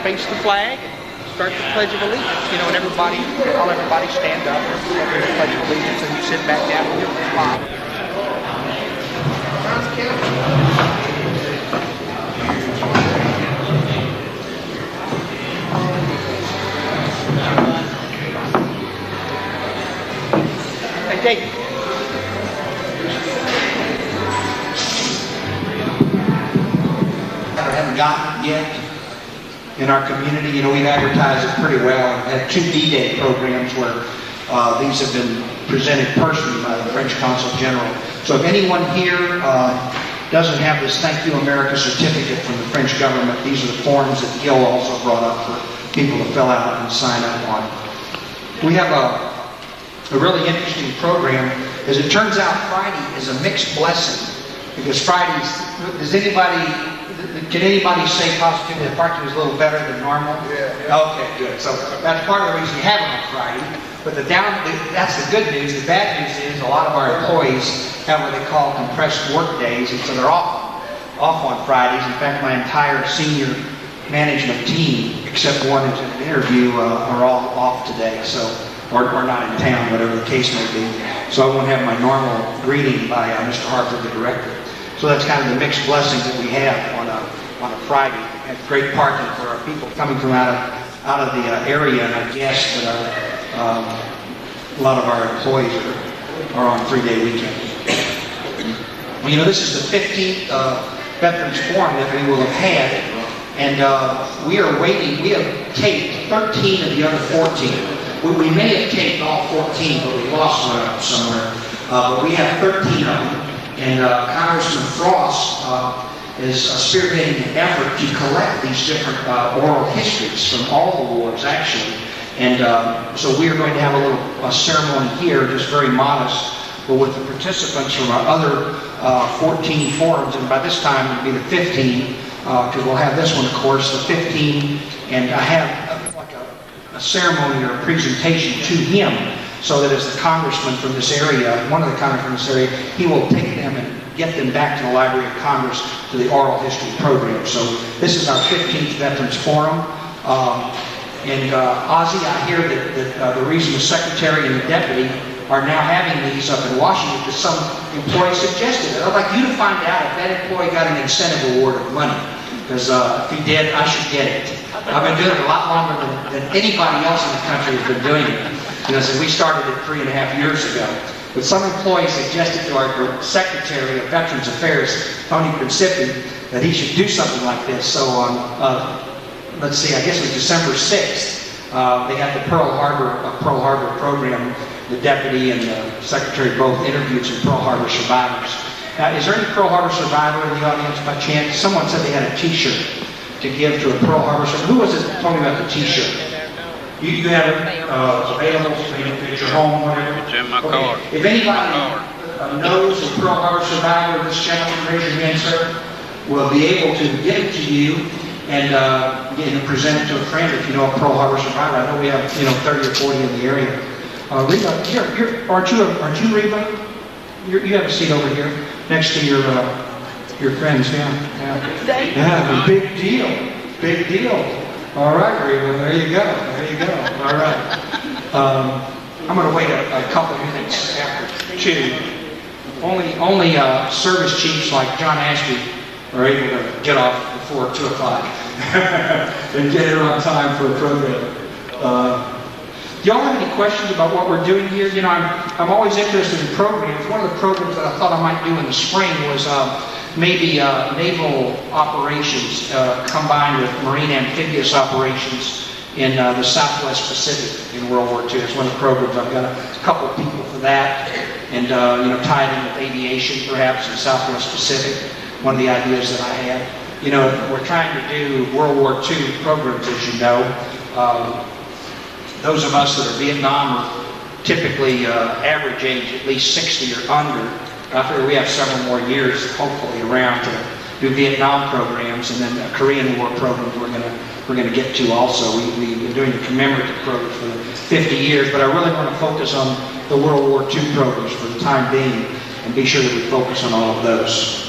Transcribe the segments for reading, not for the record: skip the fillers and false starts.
face the flag and start the Pledge of Allegiance. You know, and all everybody stand up and there's the Pledge of Allegiance, and you sit back down and give them a smile. Hey, Dave. Haven't gotten yet in our community. You know, we've advertised it pretty well and had 2 D-Day programs where these have been presented personally by the French Consul General. So if anyone here doesn't have this Thank You America certificate from the French government, these are the forms that Gil also brought up for people to fill out and sign up on. We have a really interesting program. As it turns out, Friday is a mixed blessing because Fridays, can anybody say positively that parking was a little better than normal? Yeah. Okay, good. So that's part of the reason we have it on Friday. But that's the good news. The bad news is a lot of our employees have what they call compressed work days, and so they're off on Fridays. In fact, my entire senior management team, except one who's in an interview, are all off today. So, or not in town, whatever the case may be. So I won't have my normal greeting by Mr. Harper, the director. So that's kind of the mixed blessing that we have on a Friday. We have great parking for our people coming from out of the area, and I guess that a lot of our employees are on 3-day weekends. Well, you know, this is the 15th Veterans Forum that we will have had, and we are waiting. We have taped 13 of the other 14. We may have taped all 14, but we lost one of them somewhere. But we have 13 of them. And Congressman Frost is spearheading an effort to collect these different oral histories from all the wars, actually. And so we are going to have a ceremony here, just very modest, but with the participants from our other 14 forums. And by this time, it'll be the 15, because we'll have this one, of course, the 15. And I have like a ceremony or a presentation to him, so that as the congressman from this area, one of the congressmen from this area, he will take them and get them back to the Library of Congress to the oral history program. So this is our 15th Veterans Forum. Ozzy, I hear that the reason the secretary and the deputy are now having these up in Washington is some employee suggested it. I'd like you to find out if that employee got an incentive award of money. Because if he did, I should get it. I've been doing it a lot longer than anybody else in the country has been doing it. You know, so we started it 3.5 years ago. But some employee suggested to our Secretary of Veterans Affairs, Tony Principi, that he should do something like this. So on, let's see, I guess it was December 6th, they had the Pearl Harbor program. The deputy and the secretary both interviewed some Pearl Harbor survivors. Now, is there any Pearl Harbor survivor in the audience by chance? Someone said they had a T-shirt to give to a Pearl Harbor survivor. Who was it that told me about the T-shirt? You have it available at your home, whatever? It's in my car. If anybody knows a Pearl Harbor survivor, this gentleman, raise your hand, sir, will be able to give it to you and present it to a friend if you know a Pearl Harbor survivor. I know we have 30 or 40 in the area. Reba, aren't you Reba? You have a seat over here next to your friends. Yeah, big deal. All right, Reba, there you go. All right. I'm going to wait a couple minutes after 2. Only service chiefs like John Ashby are able to get off before 2 o'clock and get here on time for a program. Do y'all have any questions about what we're doing here? You know, I'm always interested in programs. One of the programs that I thought I might do in the spring was maybe naval operations combined with marine amphibious operations in the Southwest Pacific in World War II. It's one of the programs. I've got a couple of people for that, and tied in with aviation, perhaps in Southwest Pacific. One of the ideas that I had. You know, we're trying to do World War II programs, as you know. Those of us that are Vietnam are typically average age at least 60 or under. I figure we have several more years, hopefully, around to do Vietnam programs, and then Korean War programs we're going to get to also. We've been doing the commemorative programs for 50 years, but I really want to focus on the World War II programs for the time being, and be sure that we focus on all of those.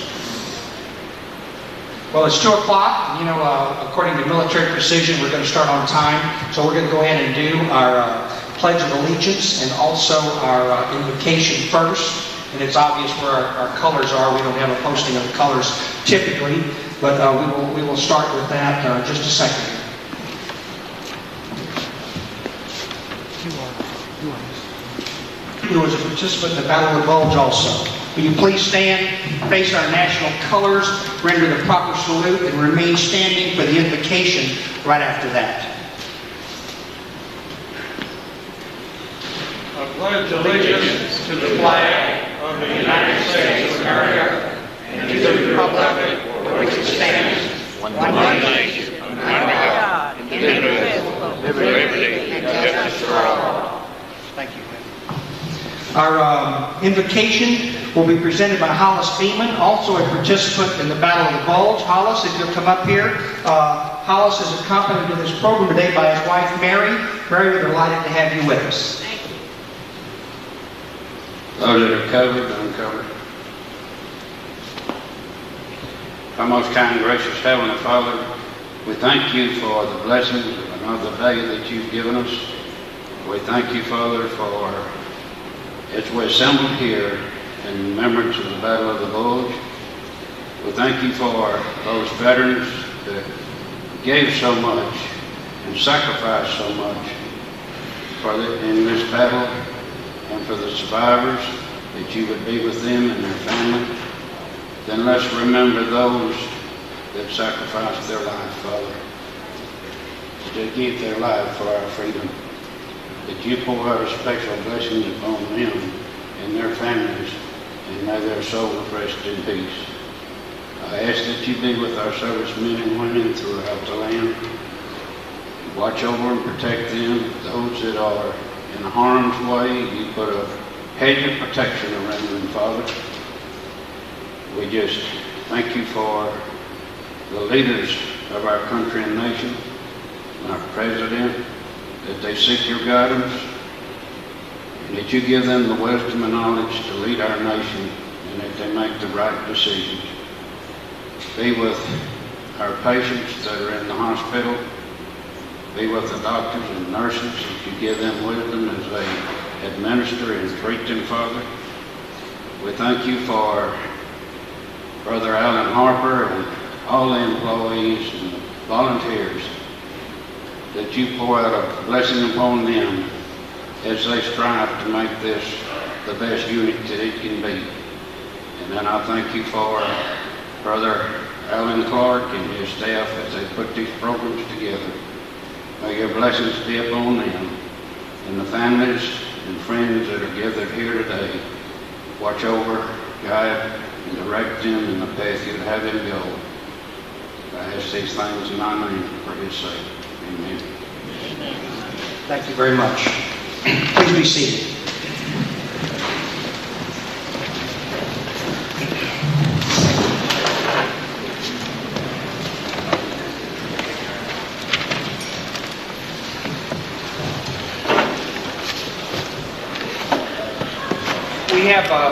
Well, it's 2 o'clock. You know, according to military precision, we're going to start on time. So we're going to go ahead and do our Pledge of Allegiance and also our invocation first. And it's obvious where our colors are. We don't have a posting of the colors typically, but we will start with that just a second. You was a participant in the Battle of the Bulge also. Will you please stand, face our national colors, render the proper salute, and remain standing for the invocation right after that. I pledge allegiance to the flag of the United States of America and to the republic for which it stands, one nation, under God, indivisible, with liberty and justice for all. Thank you. Our invocation will be presented by Hollis Beeman, also a participant in the Battle of the Bulge. Hollis, if you'll come up here. Hollis is accompanied to this program today by his wife, Mary. Mary, we're delighted to have you with us. Thank you. Those that are covered, uncovered. Our most kind and gracious Heavenly Father, we thank you for the blessings of another day that you've given us. We thank you, Father, for as we assembled here in remembrance of the Battle of the Bulge. We thank you for those veterans that gave so much and sacrificed so much in this battle, and for the survivors, that you would be with them and their family. Then let's remember those that sacrificed their life, Father, to give their life for our freedom. That you pour out a special blessing upon them and their families, and may their souls rest in peace. I ask that you be with our servicemen and women throughout the land. Watch over and protect them. Those that are in harm's way, you put a hedge of protection around them, Father. We just thank you for the leaders of our country and nation, and our president, that they seek your guidance, and that you give them the wisdom and knowledge to lead our nation, and that they make the right decisions. Be with our patients that are in the hospital. Be with the doctors and nurses, that you give them wisdom as they administer and treat them, Father. We thank you for Brother Alan Harper and all the employees and volunteers, that you pour out a blessing upon them as they strive to make this the best unit that it can be. And then I thank you for Brother Alan Clark and his staff as they put these programs together. May your blessings be upon them and the families and friends that are gathered here today. Watch over, guide, and direct them in the path you'd have them go. I ask these things in thy name for his sake. Amen. Thank you very much. Please be seated.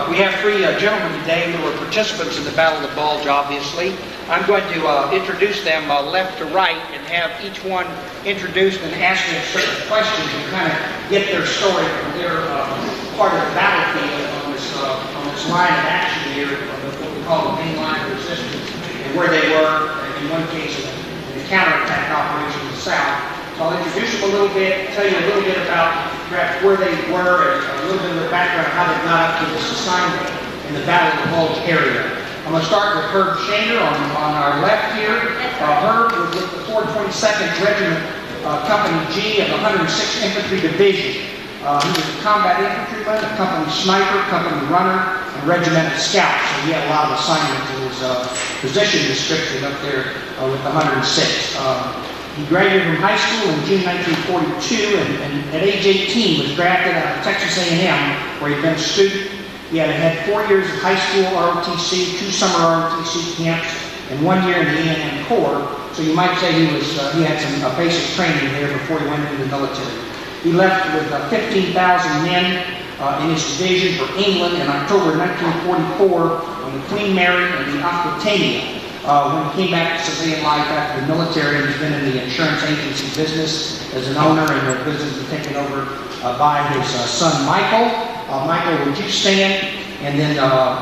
We have three gentlemen today who are participants in the Battle of the Bulge, obviously. I'm going to introduce them left to right and have each one introduced and ask them certain questions and kind of get their story from their part of the battlefield on this line of action here, what we call the main line of resistance, and where they were, in one case, in the counterattack operation in the south. So I'll introduce them a little bit, tell you a little bit about perhaps where they were, and a little bit of the background of how they got up to this assignment in the Battle of the Bulge area. I'm going to start with Herb Shanger on our left here. Herb was with the 422nd Regiment, Company G of the 106th Infantry Division. He was a combat infantryman, a company sniper, company runner, and regimental scout. So he had a lot of assignments in his position description up there with the 106th. He graduated from high school in June 1942, and at age 18 was drafted out of Texas A&M, where he'd been a student. He had 4 years of high school ROTC, 2 summer ROTC camps, and 1 year in the A&M Corps. So you might say he had some basic training there before he went into the military. He left with 15,000 men in his division for England in October 1944 on the Queen Mary and the Aquitania. When he came back to civilian life after the military, he's been in the insurance agency business as an owner, and the business was taken over by his son, Michael. Michael, would you stand? And then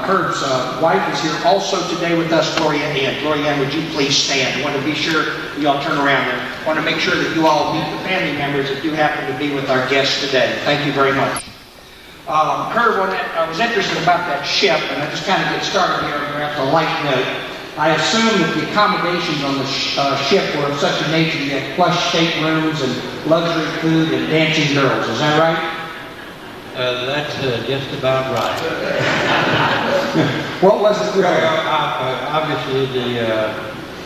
Herbert's wife is here also today with us, Gloria Ann. Gloria Ann, would you please stand? I want to be sure you all turn around there. I want to make sure that you all meet the family members that do happen to be with our guests today. Thank you very much. Herb, I was interested about that ship, and I just kind of get started here at the light note. I assume that the accommodations on the ship were of such a nature you had plush staterooms and luxury food and dancing girls. Is that right? That's just about right. What was it really? Obviously, the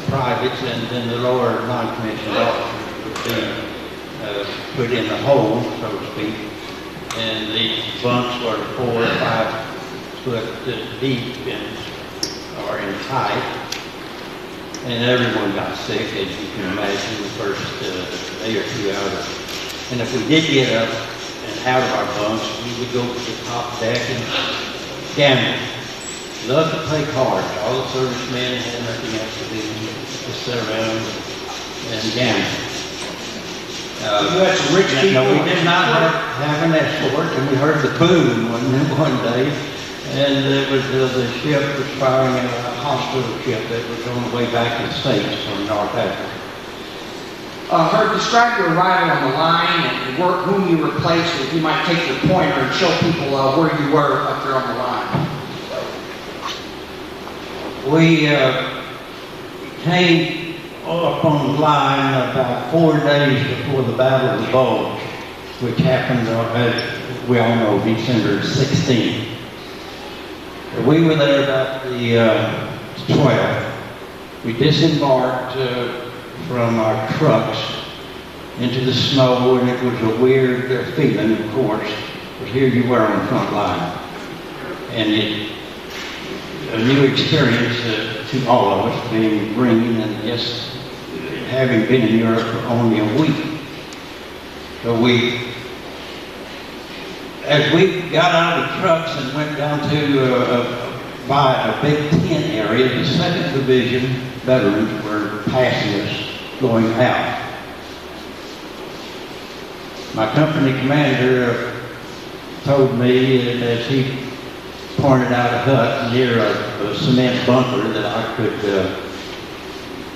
privates and then the lower non-commissioned officers would be put in the hole, so to speak. And the bunks were 4 or 5 foot deep or in height. And everyone got sick, as you can imagine, the first day or two out of it. And if we did get up and out of our bunks, we would go to the top deck and gamble. Love to play cards. All the servicemen had nothing else to do, just sit around and gamble. You had some rich people. No, we did not have an escort, and we heard the boom one day, and it was the ship was firing a hospital ship that was on the way back to the States from North Africa. Herb, describe your arrival on the line and whom you replaced, if you might take your pointer and show people where you were up there on the line. We came up on the line about 4 days before the Battle of the Bulge, which happened, as we all know, December 16th. We were there about the 12th. We disembarked from our trucks into the snow, and it was a weird feeling, of course, but here you were on the front line. And a new experience to all of us, being green and just having been in Europe for only a week. So as we got out of the trucks and went down to by a big tent area, the 2nd Division veterans were passing us going out. My company commander told me, as he pointed out a hut near a cement bunker, that I could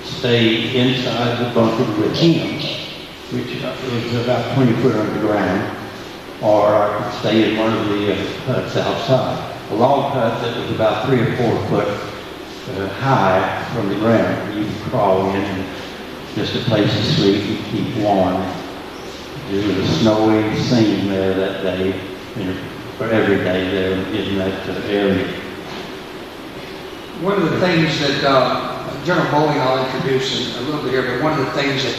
stay inside the bunker with him, which was about 20 foot underground, or I could stay in one of the huts outside. A log hut that was about 3 or 4 foot high from the ground, where you could crawl in, and just a place to sleep and keep warm. It was a snowy scene there that day, for every day there in that area. One of the things that General Bowling, I'll introduce in a little bit here, but one of the things that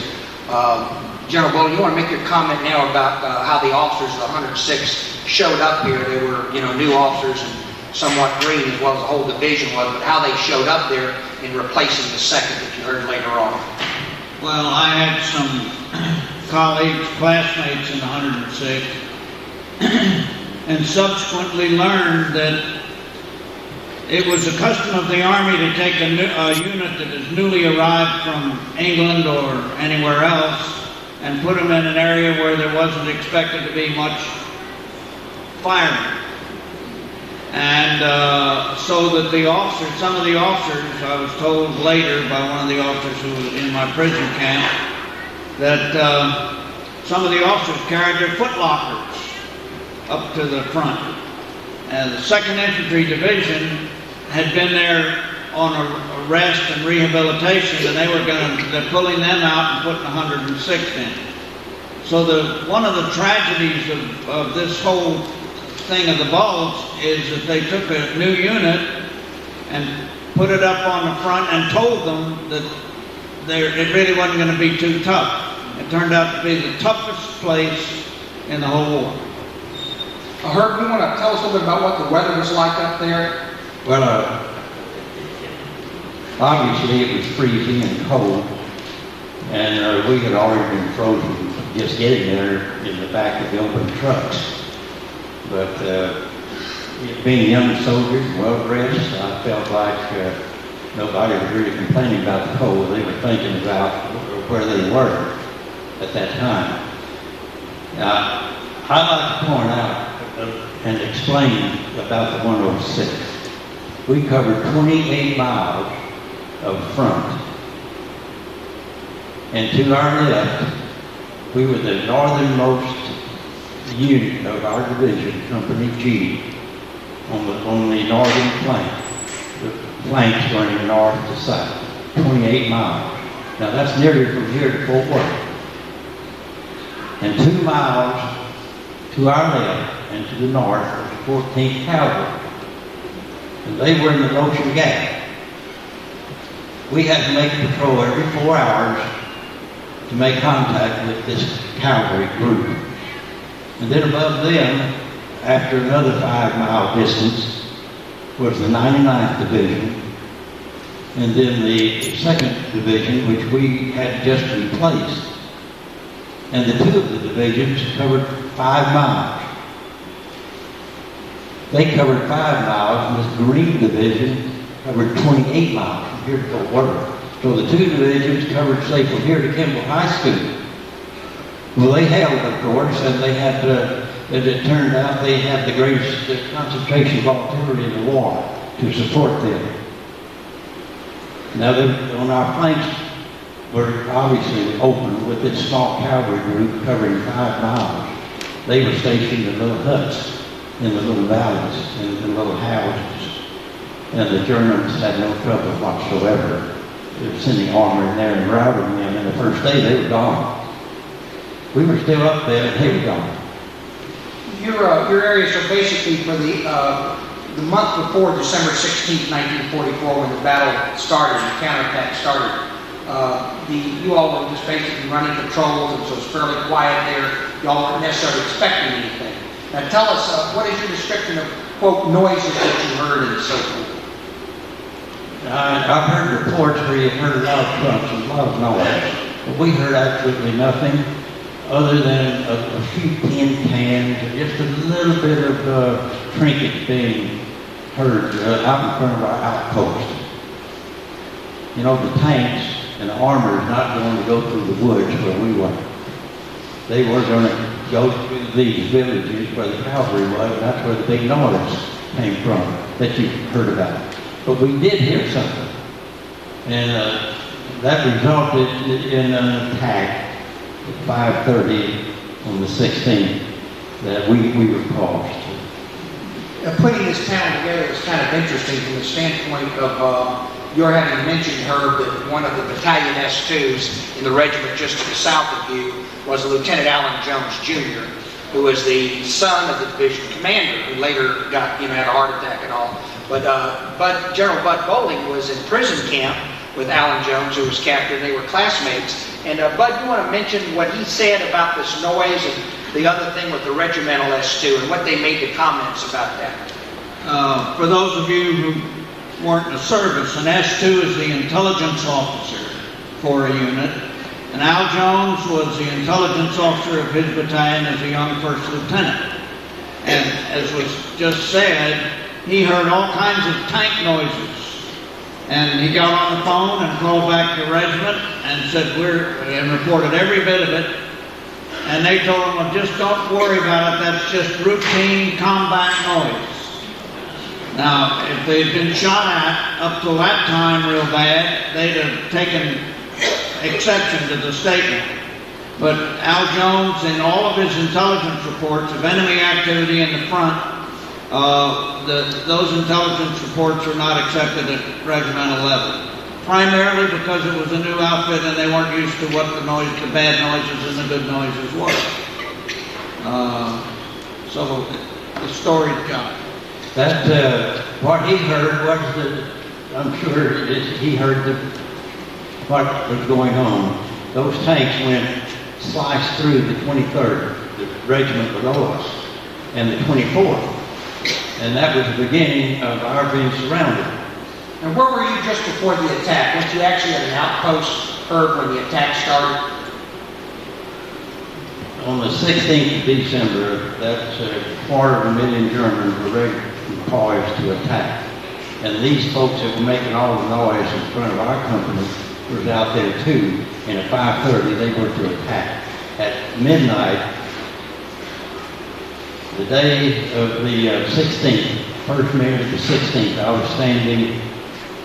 General Bowling, you want to make your comment now about how the officers of the 106 showed up here. They were, new officers and somewhat green, as well as the whole division was, but how they showed up there in replacing the 2nd that you heard later on. Well, I had some colleagues, classmates in the 106, and subsequently learned that it was the custom of the Army to take a unit that is newly arrived from England or anywhere else and put them in an area where there wasn't expected to be much firing. And so that the officers, some of the officers, I was told later by one of the officers who was in my prison camp, that some of the officers carried their foot lockers up to the front. And the 2nd Infantry Division had been there on a rest and rehabilitation, and they're pulling them out and putting 106 in. So one of the tragedies of this whole thing of the Bulge is that they took a new unit and put it up on the front and told them that it really wasn't going to be too tough. It turned out to be the toughest place in the whole war. Herb, you want to tell us a little bit about what the weather was like up there? Well, obviously it was freezing and cold, and we had already been frozen just getting there in the back of the open trucks. But being young soldiers, well dressed, I felt like nobody was really complaining about the cold. They were thinking about where they were at that time. Now, I'd like to point out and explain about the 106. We covered 28 miles of front. And to our left, we were the northernmost unit of our division, Company G, on the northern flank. The flanks running north to south, 28 miles. Now that's nearly from here to Fort Worth. And 2 miles to our left and to the north was the 14th Cavalry. And they were in the Ocean Gap. We had to make a patrol every 4 hours to make contact with this cavalry group. And then above them, after another 5-mile distance, was the 99th Division, and then the 2nd Division, which we had just replaced. And the 2 of the divisions covered 5 miles. They covered 5 miles, and this Green Division covered 28 miles from here to Fort Worth. So the 2 divisions covered, say, from here to Kimball High School. Well, they held, of course, and they had, as it turned out, they had the greatest concentration of artillery in the war to support them. Now, on our flanks were obviously open with this small cavalry group covering 5 miles. They were stationed in little huts in the little valleys, in the little houses. And the Germans had no trouble whatsoever. They were sending armor in there and routing them, and the first day they were gone. We were still up there, and they were gone. Your areas are basically for the month before December 16th, 1944, when the battle started, the counterattack started. You all were just basically running patrols, and so it was fairly quiet there. You all weren't necessarily expecting anything. Now tell us, what is your description of, quote, noises that you heard and so forth? I've heard reports where you've heard a lot of trumps and a lot of noise, but we heard absolutely nothing other than a few tin cans, just a little bit of trinkets being heard out in front of our outpost. You know, the tanks and the armor is not going to go through the woods where we were. They were going to go through these villages where the cavalry was, and that's where the big noise came from that you heard about. But we did hear something, and that resulted in an attack at 5:30 on the 16th that we were caused. Putting this panel together is kind of interesting from the standpoint of your having mentioned, Herb, that one of the battalion S2s in the regiment just to the south of you was Lieutenant Allen Jones Jr., who was the son of the division commander, who later got, had a heart attack and all. But General Bud Bowling was in prison camp with Allen Jones, who was captured. They were classmates. And Bud, you want to mention what he said about this noise and the other thing with the regimental S2 and what they made the comments about that? For those of you who weren't in the service, an S2 is the intelligence officer for a unit. And Al Jones was the intelligence officer of his battalion as a young first lieutenant. And as was just said, he heard all kinds of tank noises. And he got on the phone and called back to the regiment and said, and reported every bit of it. And they told him, well, just don't worry about it. That's just routine combat noise. Now, if they'd been shot at up till that time real bad, they'd have taken exception to the statement. But Al Jones, in all of his intelligence reports of enemy activity in the front, those intelligence reports are not accepted at regimental level. Primarily because it was a new outfit and they weren't used to what the bad noises and the good noises were. So the story's gone. That, what he heard was I'm sure he heard what was going on. Those tanks went sliced through the 23rd, the regiment below us, and the 24th. And that was the beginning of our being surrounded. And where were you just before the attack? Weren't you actually at an outpost, Herb, when the attack started? On the 16th of December, that's 250,000 Germans were ready poised to attack. And these folks that were making all the noise in front of our company was out there too. And at 5:30, they were to attack. At midnight, the day of the 16th, first May of the 16th, I was standing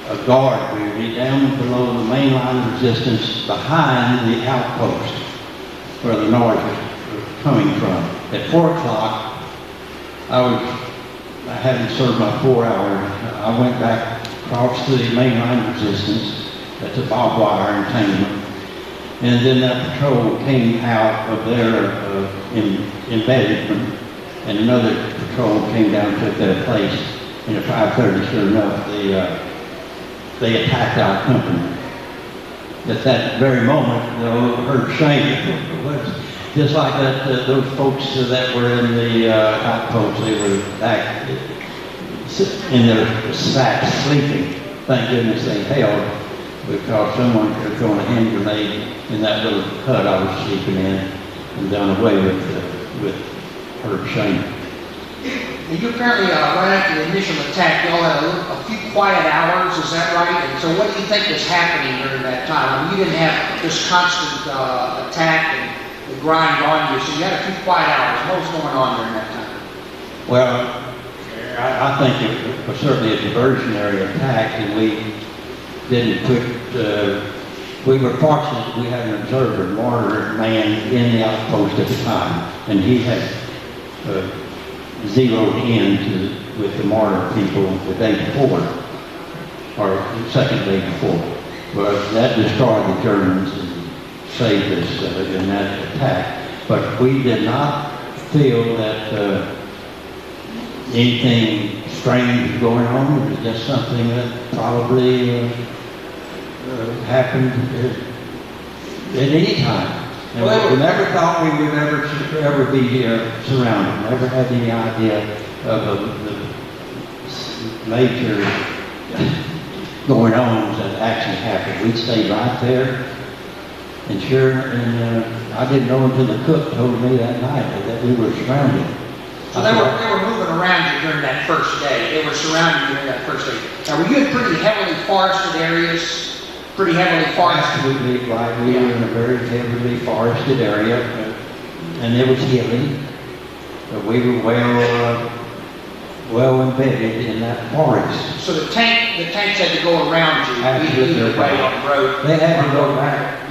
a guard duty down below the main line of resistance behind the outpost where the noise was coming from. At 4 o'clock, I hadn't served my 4 hours. I went back across the main line of resistance. That's a barbed wire entertainment. And then that patrol came out of their embedment, and another patrol came down and took their place. And at 5:30, sure enough, they attacked our company. At that very moment, though, heard Shanger was just like that. Those folks that were in the outposts, they were back in their sacks sleeping. Thank goodness they held, because someone could have thrown a hand grenade in that little hut I was sleeping in and done away with Herb Shanger. And you apparently, right after the initial attack, you all had a few quiet hours, is that right? And so what do you think was happening during that time? I mean, you didn't have this constant attack and the grind on you, so you had a few quiet hours. What was going on during that time? Well, I think it was certainly a diversionary attack, and we didn't put, we were fortunate we had an observer, mortar man in the outpost at the time, and he had zeroed in with the mortar people the day before, or the second day before. Well, that destroyed the Germans and saved us in that attack. But we did not feel that anything strange was going on. It was just something that probably happened at any time. And we never thought we would ever be surrounded. Never had any idea of the major going-ons that actually happened. We stayed right there, and sure, and I didn't know until the cook told me that night that we were surrounded. So they were moving around you during that first day. They were surrounding you during that first day. Now, were you in pretty heavily forested areas? Pretty heavily forested? Absolutely right. We were in a very heavily forested area, and it was hilly. But we were well embedded in that forest. So the tanks had to go around you, Absolutely either way on the road. They had to go back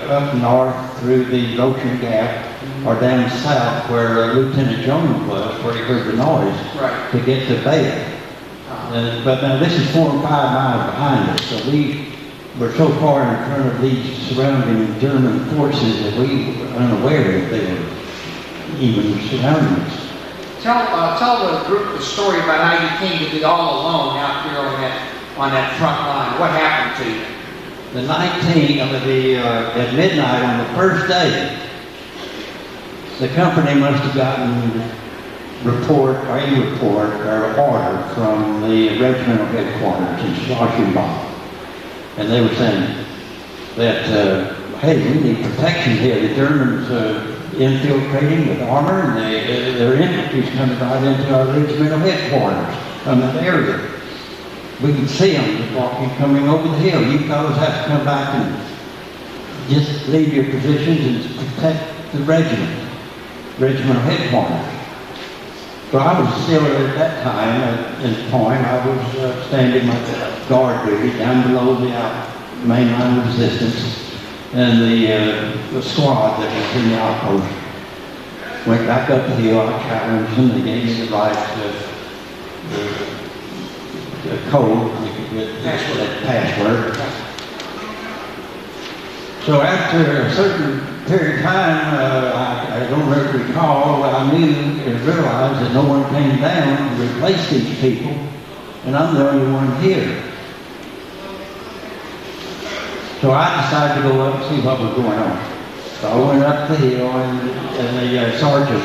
up north through the Lotion Gap, or down south where Lieutenant Jones was, where he heard the noise, Right. to get to Bale. But now this is 4 or 5 miles behind us, so we were so far in front of these surrounding German forces that we were unaware that they were even surrounding us. Tell the group the story about how you came to be all alone out here on that front line. What happened to you? The 19th, at midnight on the first day, the company must have gotten a report or order from the regimental headquarters in Schlossenbach. And they were saying that, hey, we need protection here. The Germans infiltrating with armor, and their infantry's coming right into our regimental headquarters from that area. We can see them walking, coming over the hill. You fellows have to come back and just leave your positions and protect the regimental headquarters. So I was still at that time, at this point, I was standing my guard duty down below the main line of resistance, and the squad that was in the outpost went back up the hill. I challenged them. They gave me the right the code, the password. So after a certain period of time, I don't really recall, I knew and realized that no one came down to replace these people, and I'm the only one here. So I decided to go up and see what was going on. So I went up the hill, and the sergeant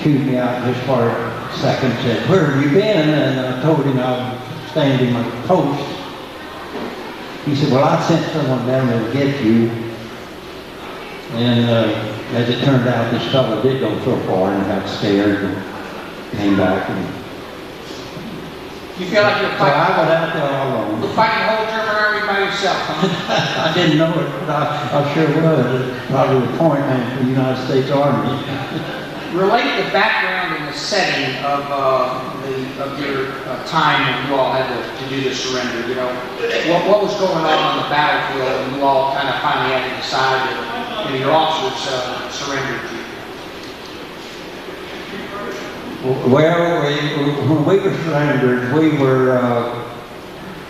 chewed me out just for a second, said, "Where have you been?" And I told him I was standing my post. He said, "Well, I sent someone down there to get you." And as it turned out, this fellow did go so far and got scared and came back. And You feel like you're So I fighting, was out there all alone. you're fighting the whole German army by yourself, huh? I didn't know it, but I sure was. It's probably the point man for the United States Army. Relate the background and the setting of your time when you all had to do the surrender. You know, what was going on the battlefield when you all kind of finally had to decide that your officers surrendered to you? Well, when we were surrendered, we were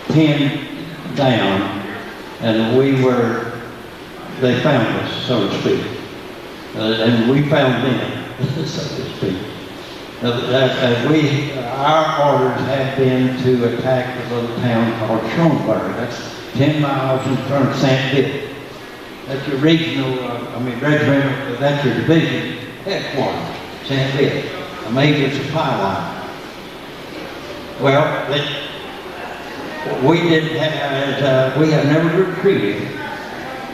pinned down, and they found us, so to speak. And we found them, so to speak. Our orders had been to attack the little town called Schoenberg. That's 10 miles in front of St. Philip. That's your regiment, that's your division headquarters, St. Philip. A major supply line. Well, we have never retreated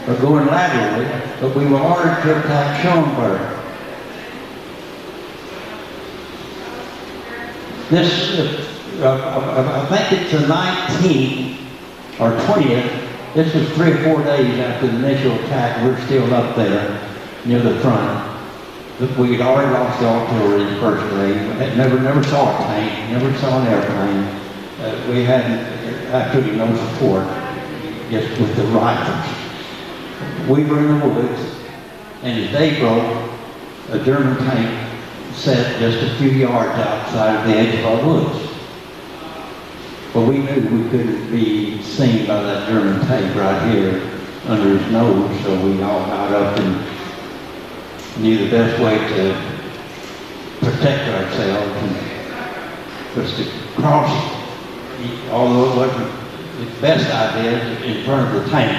or going laterally, but we were ordered to attack Schoenberg. I think it's the 19th or 20th. This was 3 or 4 days after the initial attack. We're still up there near the front. We had already lost the artillery in the first grade. We never saw a tank, never saw an airplane. We had absolutely no support, just with the rifles. We were in the woods, and as day broke, a German tank sat just a few yards outside of the edge of our woods. But we knew we couldn't be seen by that German tank right here under his nose, so we all got up and knew the best way to protect ourselves was to cross, although it wasn't the best idea, in front of the tank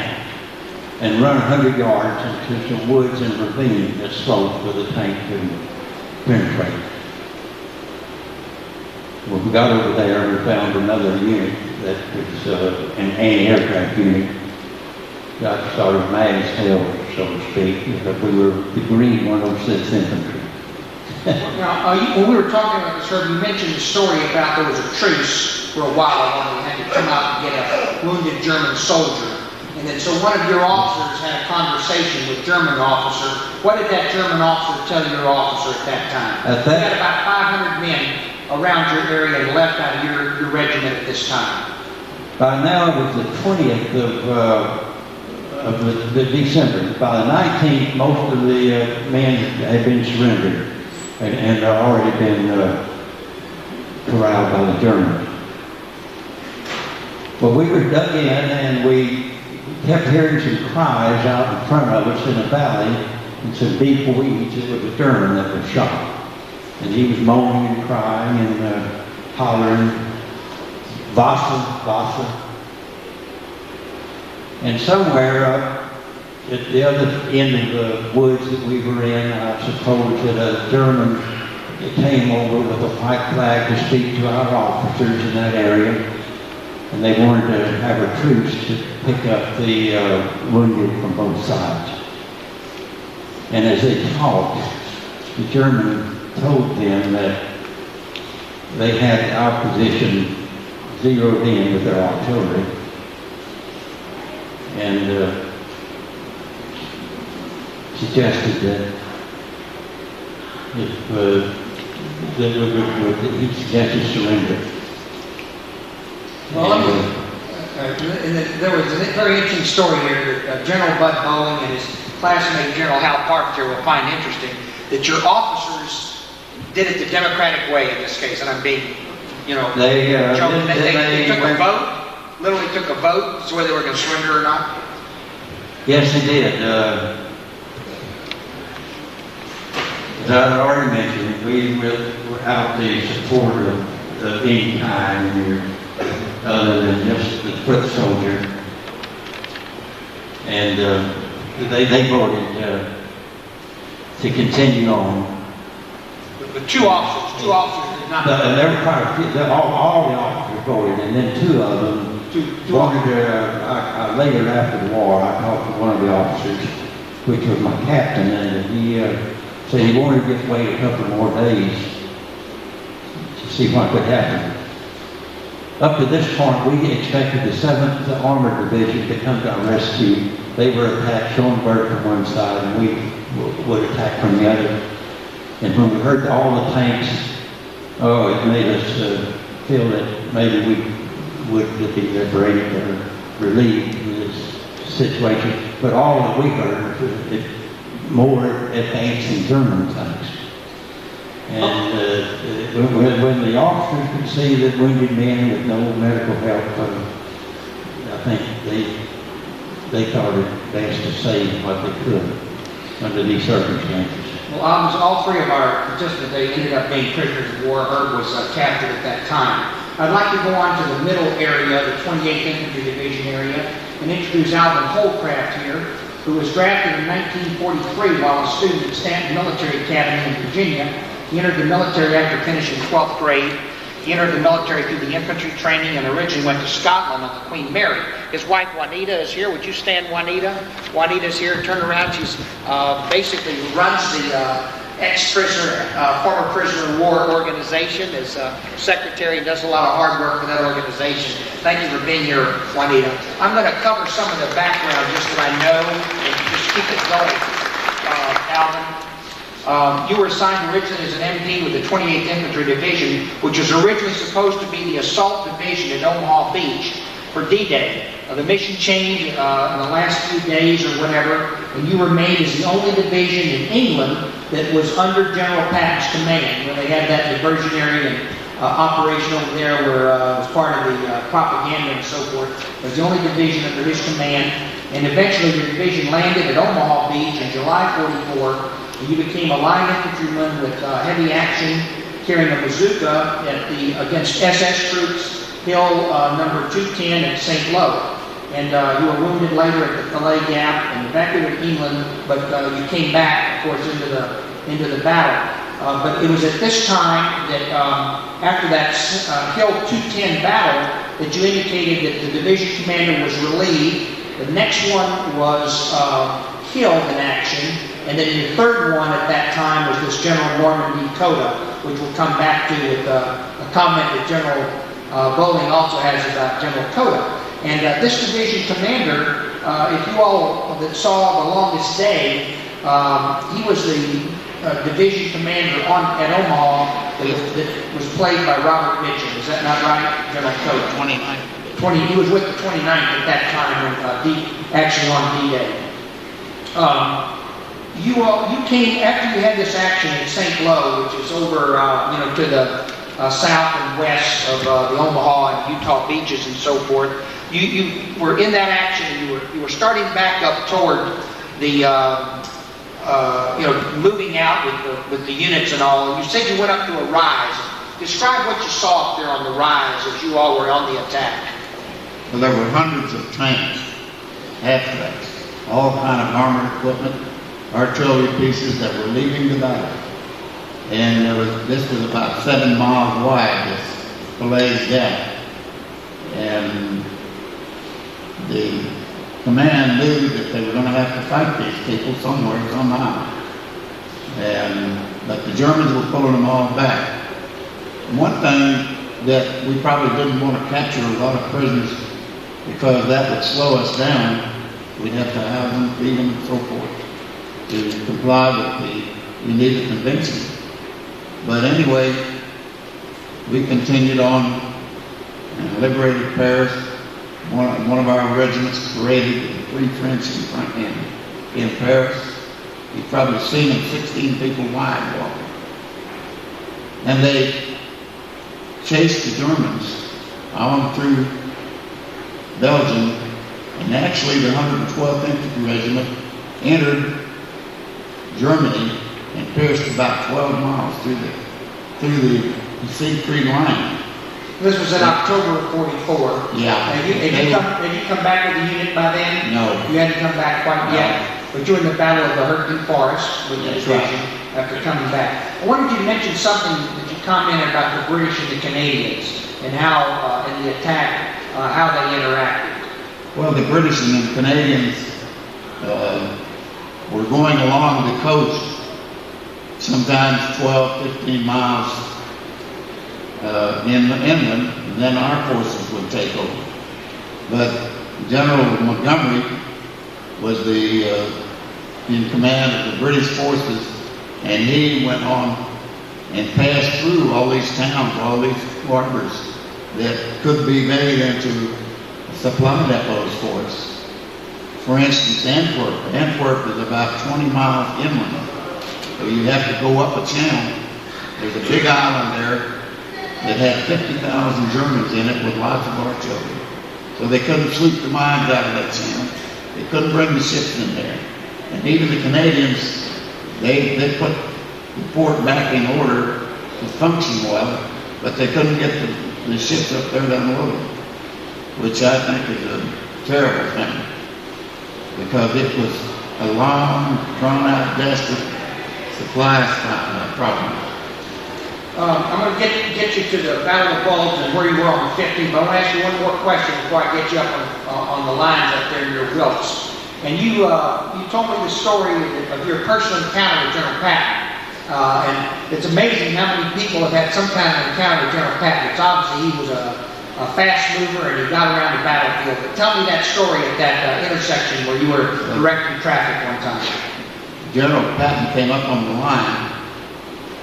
and run 100 yards into some woods and ravine that sloped where the tank couldn't penetrate. Well, we got over there and found another unit that was an anti-aircraft unit. Got sort of mad as hell, so to speak, but we were the Green 106 Infantry. Now, when we were talking about this, Herb, you mentioned the story about there was a truce for a while when we had to come out and get a wounded German soldier. And then so one of your officers had a conversation with German officer. What did that German officer tell your officer at that time? You had about 500 men around your area and left out of your regiment at this time. By now it was the 20th of the December. By the 19th, most of the men had been surrendered and already been corralled by the Germans. Well, we were dug in and we kept hearing some cries out in front of us in a valley and some deep weeds. It was a German that was shot. And he was moaning and crying and hollering, Wasser, Wasser. And somewhere up at the other end of the woods that we were in, I suppose that a German came over with a white flag to speak to our officers in that area. And they wanted to have a truce to pick up the wounded from both sides. And as they talked, the German told them that they had our position zeroed in with their artillery. And suggested that he suggested surrender. Well, there was a very interesting story here that General Bud Boeing and his classmate General Hal Carpenter will find interesting, that your officers did it the democratic way in this case, and I'm being, They took a vote, literally took a vote as to whether they were going to surrender or not. Yes, they did. As I already mentioned, we were out to support of any kind here, other than just the foot soldier. And they voted to continue on. But two officers did not. All the officers voted, and then two of them voted. Later after the war, I talked to one of the officers, which was my captain, and he said he wanted to just wait a couple more days to see what would happen. Up to this point, we expected the 7th Armored Division to come to our rescue. They were attacked, Schoenberg from one side, and we would attack from the other. And when we heard all the tanks, it made us feel that maybe we would be liberated or relieved in this situation. But all that we heard was more advancing German tanks. And when the officers could see that wounded men with no medical help, I think they thought it best to save what they could under these circumstances. Well, all three of our participants, they ended up being prisoners of war. Herb was captured at that time. I'd like to go on to the middle area, the 28th Infantry Division area, and introduce Alvin Holcraft here, who was drafted in 1943 while a student at Stanton Military Academy in Virginia. He entered the military after finishing 12th grade. He entered the military through the infantry training and originally went to Scotland on the Queen Mary. His wife Juanita is here. Would you stand, Juanita? Juanita's here. Turn around. She's basically runs the ex-prisoner, former prisoner of war organization as secretary and does a lot of hard work for that organization. Thank you for being here, Juanita. I'm going to cover some of the background just that I know and just keep it going, Alvin. You were assigned originally as an MP with the 28th Infantry Division, which was originally supposed to be the assault division at Omaha Beach for D-Day. The mission changed in the last few days or whatever, and you were made as the only division in England that was under General Patton's command when they had that diversionary operation over there where it was part of the propaganda and so forth. It was the only division under his command, and eventually the division landed at Omaha Beach in July 44. And you became a line infantryman with heavy action, carrying a bazooka against SS troops, Hill number 210 at St. Lo. And you were wounded later at the Calais Gap and evacuated England, but you came back, of course, into the battle. But it was at this time that, after that Hill 210 battle, that you indicated that the division commander was relieved. The next one was killed in action. And then your third one at that time was this General Norman D. Cota, which we'll come back to with a comment that General Bowling also has about General Cota. And this division commander, if you all that saw The Longest Day, he was the division commander at Omaha that was played by Robert Mitchum. Is that not right, General Cota? 29. He was with the 29th at that time, actually on D-Day. You came after you had this action at St. Lo, which is over, to the south and west of the Omaha and Utah beaches and so forth. You were in that action, and you were starting back up toward the, moving out with the units and all. And you said you went up to a rise. Describe what you saw up there on the rise as you all were on the attack. Well, there were hundreds of tanks after that, all kind of armored equipment, artillery pieces that were leaving the battle. And this was about 7 miles wide, this Calais Gap. And the command knew that they were going to have to fight these people somewhere, somehow. But the Germans were pulling them all back. One thing that we probably didn't want to capture a lot of prisoners because that would slow us down. We'd have to have them, feed them, and so forth, to comply with we needed convincing. But anyway, we continued on and liberated Paris. One of our regiments paraded the Free French in Paris. You've probably seen them 16 people wide walking. And they chased the Germans on through Belgium, and actually the 112th Infantry Regiment entered Germany and pierced about 12 miles through the Siegfried line. This was in October of 44. Yeah. Had you come back with the unit by then? No. You hadn't come back quite yet? But you were in the Battle of the Hurtgen Forest with the division after coming back. I wanted you to mention something that you commented about the British and the Canadians and how, in the attack, how they interacted. Well, the British and the Canadians were going along the coast, sometimes 12, 15 miles inland, and then our forces would take over. But General Montgomery was in command of the British forces, and he went on and passed through all these towns, all these harbors that could be made into supply depots for us. For instance, Antwerp. Antwerp is about 20 miles inland. So you have to go up a channel. There's a big island there that had 50,000 Germans in it with lots of artillery. So they couldn't sweep the mines out of that channel. They couldn't bring the ships in there. And even the Canadians, they put the port back in order to function well, but they couldn't get the ships up there to unload them, which I think is a terrible thing, because it was a long, drawn-out, desperate supply problem. I'm going to get you to the Battle of Bulge and where you were on the 15th, but I want to ask you one more question before I get you up on the lines up there in your ropes. And you told me the story of your personal encounter with General Patton. And it's amazing how many people have had some kind of encounter with General Patton. It's obviously he was a fast mover and he got around the battlefield. But tell me that story at that intersection where you were directing traffic one time. General Patton came up on the line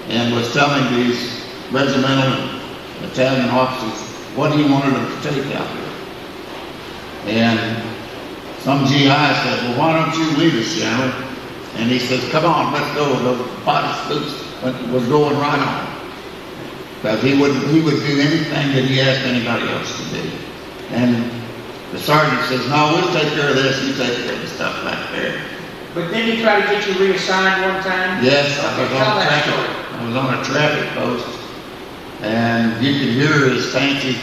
and was telling these regimental and battalion officers what he wanted them to take out there. And some GI said, well, why don't you lead us, General? And he says, come on, let's go. The body was going right on. Because he would do anything that he asked anybody else to do. And the sergeant says, no, we'll take care of this, you take care of the stuff back there. But then he tried to get you reassigned one time? Yes, I was on a traffic post, and you could hear his fancy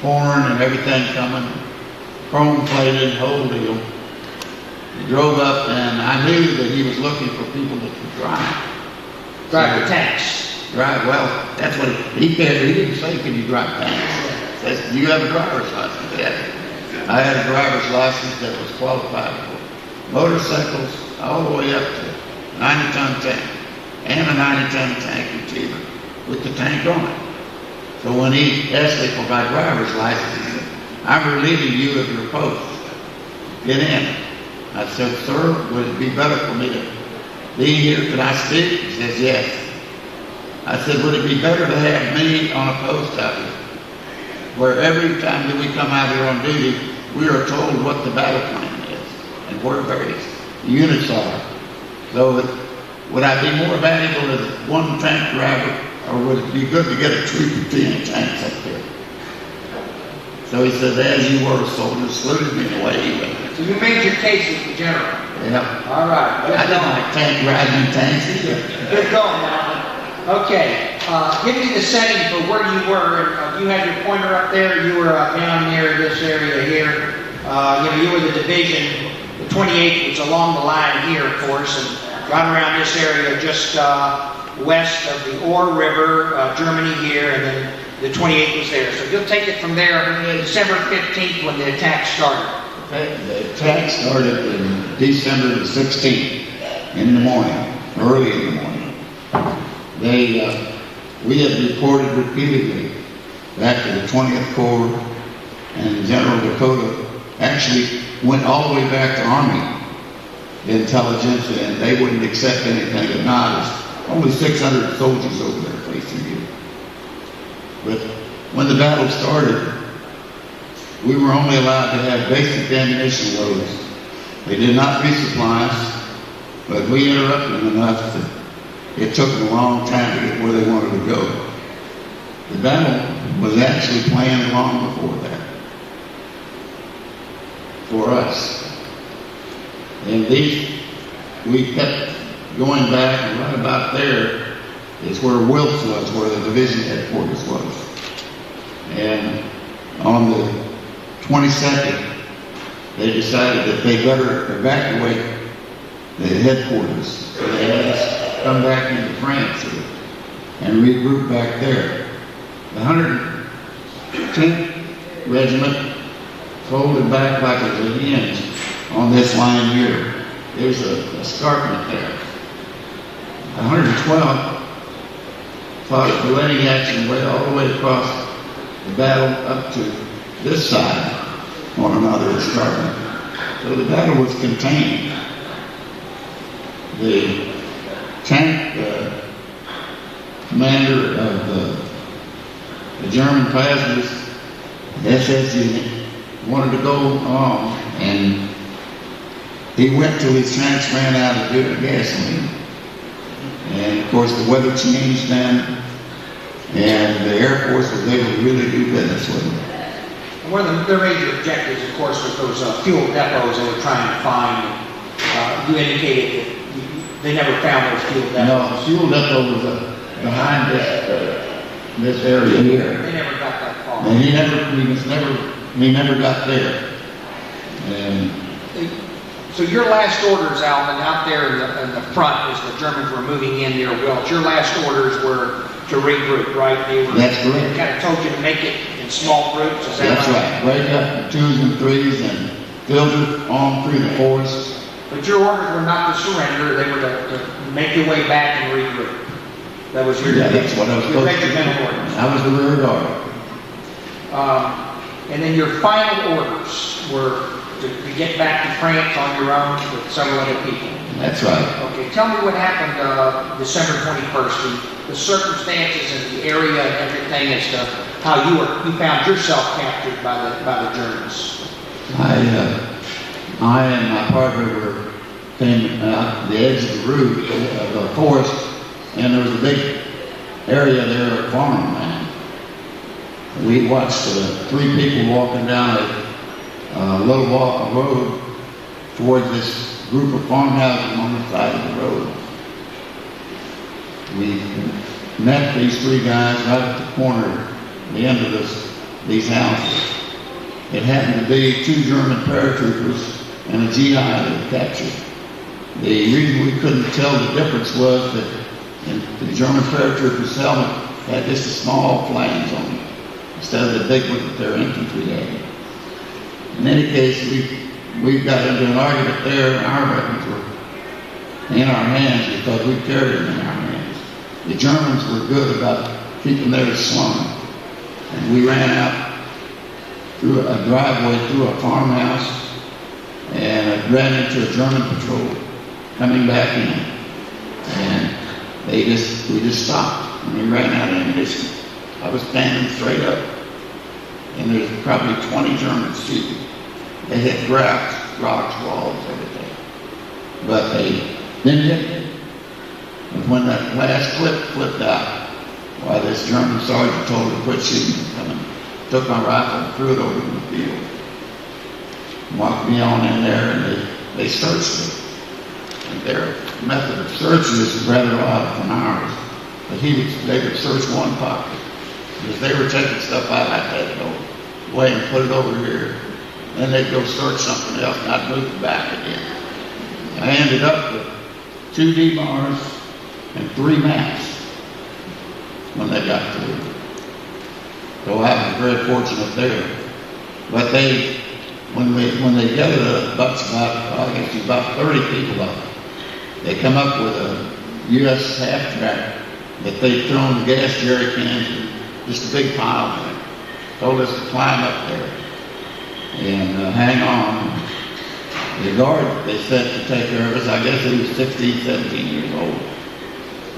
horn and everything coming, chrome-plated, whole deal. He drove up, and I knew that he was looking for people that could drive. Drive the tanks. Drive, well, that's what he said. He didn't say, can you drive tanks? He said, do you have a driver's license? Yes. I had a driver's license that was qualified for motorcycles all the way up to 90-ton tank and a 90-ton tank retriever with the tank on it. So when he asked me for my driver's license, he said, I'm relieving you of your post. Get in. I said, sir, would it be better for me to be here? Could I speak? He says, yes. I said, would it be better to have me on a post out here, where every time that we come out here on duty, we are told what the battle plan is and where various units are. So would I be more valuable as one tank driver, or would it be good to get a troop of 10 tanks up there? So he said, as you were, soldier, saluted me the way he went. So you made your case as the general? Yeah. All right. I didn't like tank riding tanks either. Good going, Alvin. Okay. Give me the setting for where you were. You had your pointer up there. You were down near this area here. You were the division. The 28th was along the line here, of course, and right around this area, just west of the Ore River, Germany here, and then the 28th was there. So you'll take it from there, December 15th when the attack started. The attack started in December the 16th in the morning, early in the morning. We had reported repeatedly back to the 20th Corps, and General Dakota actually went all the way back to Army intelligence, and they wouldn't accept anything of not. Only 600 soldiers over there facing you. But when the battle started, we were only allowed to have basic ammunition loads. They did not resupply us, but we interrupted them enough that it took them a long time to get where they wanted to go. The battle was actually planned long before that for us. And we kept going back, and right about there is where Wilkes was, where the division headquarters was. And on the 22nd, they decided that they better evacuate the headquarters. So they had us come back into France and regroup back there. The 110th Regiment folded back like a hinge on this line here. There's a escarpment there. The 112th fought a delaying action way all the way across the battle up to this side on another escarpment. So the battle was contained. The tank commander of the German plasmas, SS unit, wanted to go on, and he went till his tanks ran out of gasoline. And of course the weather changed then, and the Air Force was able to really do business with them. One of their major objectives, of course, was those fuel depots they were trying to find. You indicated that they never found those fuel depots. No, the fuel depot was behind this area here. They never got that far. And he never got there. And So your last orders, Alvin, out there in the front, as the Germans were moving in near Welch, your last orders were to regroup, right? That's correct. They kind of told you to make it in small groups, is that that's right. Break up in 2s and 3s and filter on through the forest. But your orders were not to surrender, they were to make your way back and regroup. That was your That's what I was your supposed to do. regimental orders. I was the rear guard. And then your final orders were to get back to France on your own with several other people. That's right. Okay, tell me what happened December 21st, the circumstances and the area and everything as to how you found yourself captured by the Germans. I and my partner came out the edge of the route of the forest, and there was a big area there of farmland. We watched 3 people walking down a little road towards this group of farmhouses on the side of the road. We met these 3 guys right at the corner, the end of these houses. It happened to be 2 German paratroopers and a GI that had captured. The reason we couldn't tell the difference was that the German paratroopers' helmet had just a small flange on it, instead of the big one that their infantry had. In any case, we got into an argument there, and our weapons were in our hands because we carried them in our hands. The Germans were good about keeping theirs slung, and we ran out through a driveway through a farmhouse and ran into a German patrol coming back in, and we just stopped, and we ran out of ammunition. I was standing straight up, and there's probably 20 Germans shooting. They hit rocks, walls, everything. But they didn't hit me. And when that last clip flipped out, why, this German sergeant told me to quit shooting and come and took my rifle and threw it over in the field. Walked me on in there, and they searched me. And their method of searching is rather odd from ours. But they would search one pocket. If they were taking stuff out, I'd have to go away and put it over here. Then they'd go search something else, and I'd move it back again. I ended up with 2 D-bars and 3 maps when they got through. So I was very fortunate there. But when they gathered a bunch, about 30 people up, they come up with a U.S. half-track that they'd thrown the gas jerry cans and just a big pile of it. Told us to climb up there and hang on. The guard they set to take care of us, I guess he was 16, 17 years old.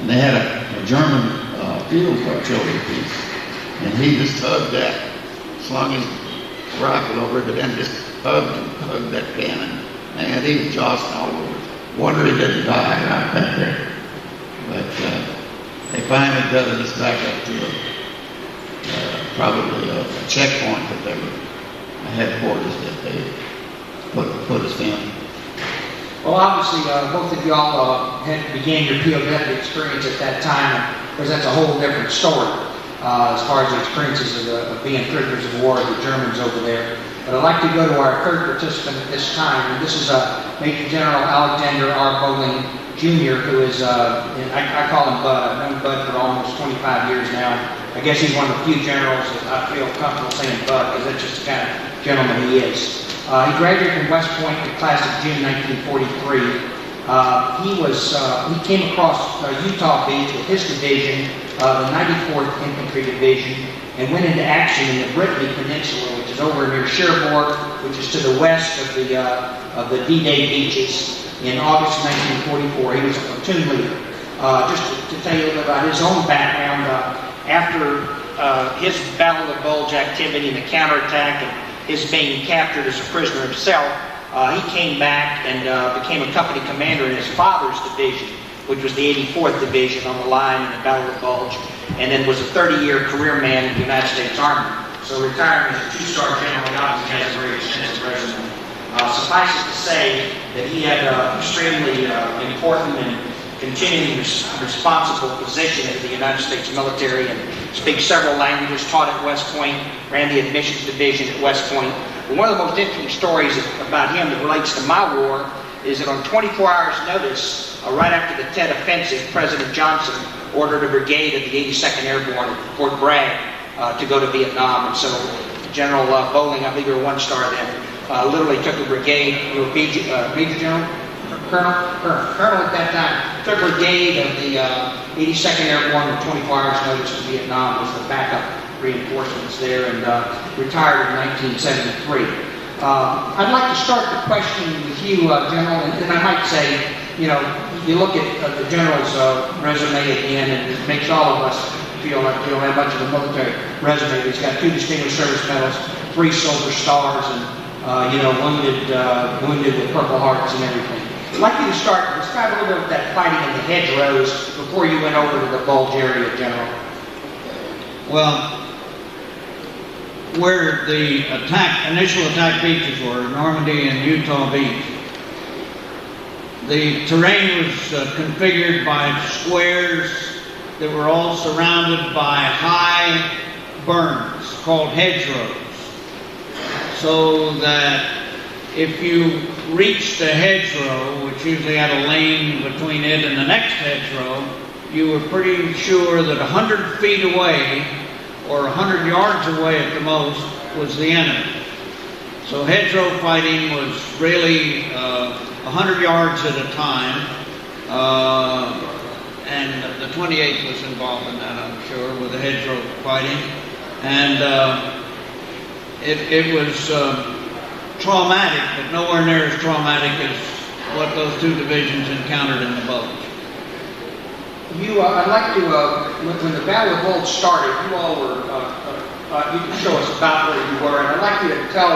And they had a German field artillery piece. And he just hugged that, slung his rifle over it, but then just hugged that cannon. And he was jostling all over. Wonder he didn't die right back there. But they finally gathered us back up to probably a checkpoint that they were, a headquarters that they put us in. Well, obviously, both of y'all began your POW experience at that time, because that's a whole different story as far as the experiences of being prisoners of war, the Germans over there. But I'd like to go to our third participant at this time, and this is Major General Alexander R. Bowling Jr., who is, I call him Bud. I've known Bud for almost 25 years now. I guess he's one of the few generals that I feel comfortable saying Bud, because that's just the kind of gentleman he is. He graduated from West Point in the class of June 1943. He came across Utah Beach with his division, the 94th Infantry Division, and went into action in the Brittany Peninsula, which is over near Cherbourg, which is to the west of the D-Day beaches. In August 1944, he was a platoon leader. Just to tell you a little bit about his own background, after his Battle of the Bulge activity and the counterattack and his being captured as a prisoner himself, he came back and became a company commander in his father's division, which was the 84th Division on the line in the Battle of the Bulge, and then was a 30-year career man in the United States Army. So retiring as a two-star general, he obviously has a very extensive resume. Suffice it to say that he had an extremely important and continuing responsible position in the United States military, and speaks several languages, taught at West Point, ran the admissions division at West Point. But one of the most interesting stories about him that relates to my war is that on 24 hours notice, right after the Tet Offensive, President Johnson ordered a brigade of the 82nd Airborne at Fort Bragg to go to Vietnam. And so General Bowling, I believe you were one star then, literally took a brigade, you were Major General? Colonel at that time, took a brigade of the 82nd Airborne with 24 hours notice to Vietnam as the backup reinforcements there, and retired in 1973. I'd like to start the question with you, General, and I might say, you know, you look at the General's resume again, and it makes all of us feel like we don't have much of a military resume. He's got 2 Distinguished Service Medals, 3 Silver Stars, and wounded with Purple Hearts and everything. I'd like you to describe a little bit of that fighting in the hedgerows before you went over to the Bulge area, General. Well, where the initial attack beaches were, Normandy and Utah Beach, the terrain was configured by squares that were all surrounded by high berms called hedgerows, so that if you reached a hedgerow, which usually had a lane between it and the next hedgerow, you were pretty sure that 100 feet away, or 100 yards away at the most, was the enemy. So hedgerow fighting was really 100 yards at a time, and the 28th was involved in that, I'm sure, with the hedgerow fighting. And it was traumatic, but nowhere near as traumatic as what those 2 divisions encountered in the Bulge. I'd like to, when the Battle of Bulge started, you all were, you can show us about where you were, and I'd like you to tell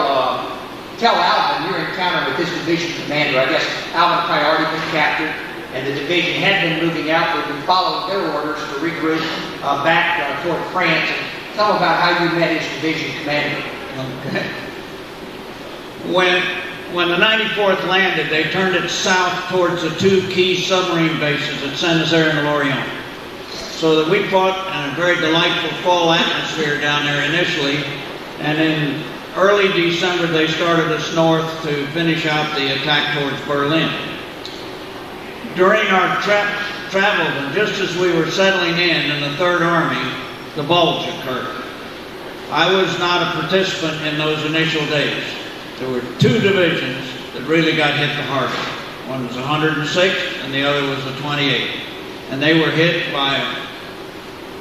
Alvin your encounter with this division commander. I guess Alvin had already been captured, and the division had been moving out. They'd been following their orders to regroup back toward France. And tell them about how you met his division commander. Okay. When the 94th landed, they turned it south towards the 2 key submarine bases at Saint-Nazaire and Lorient. So that we fought in a very delightful fall atmosphere down there initially, and in early December they started us north to finish out the attack towards Berlin. During our travel, and just as we were settling in the 3rd Army, the Bulge occurred. I was not a participant in those initial days. There were 2 divisions that really got hit the hardest. One was the 106th and the other was the 28th. And they were hit by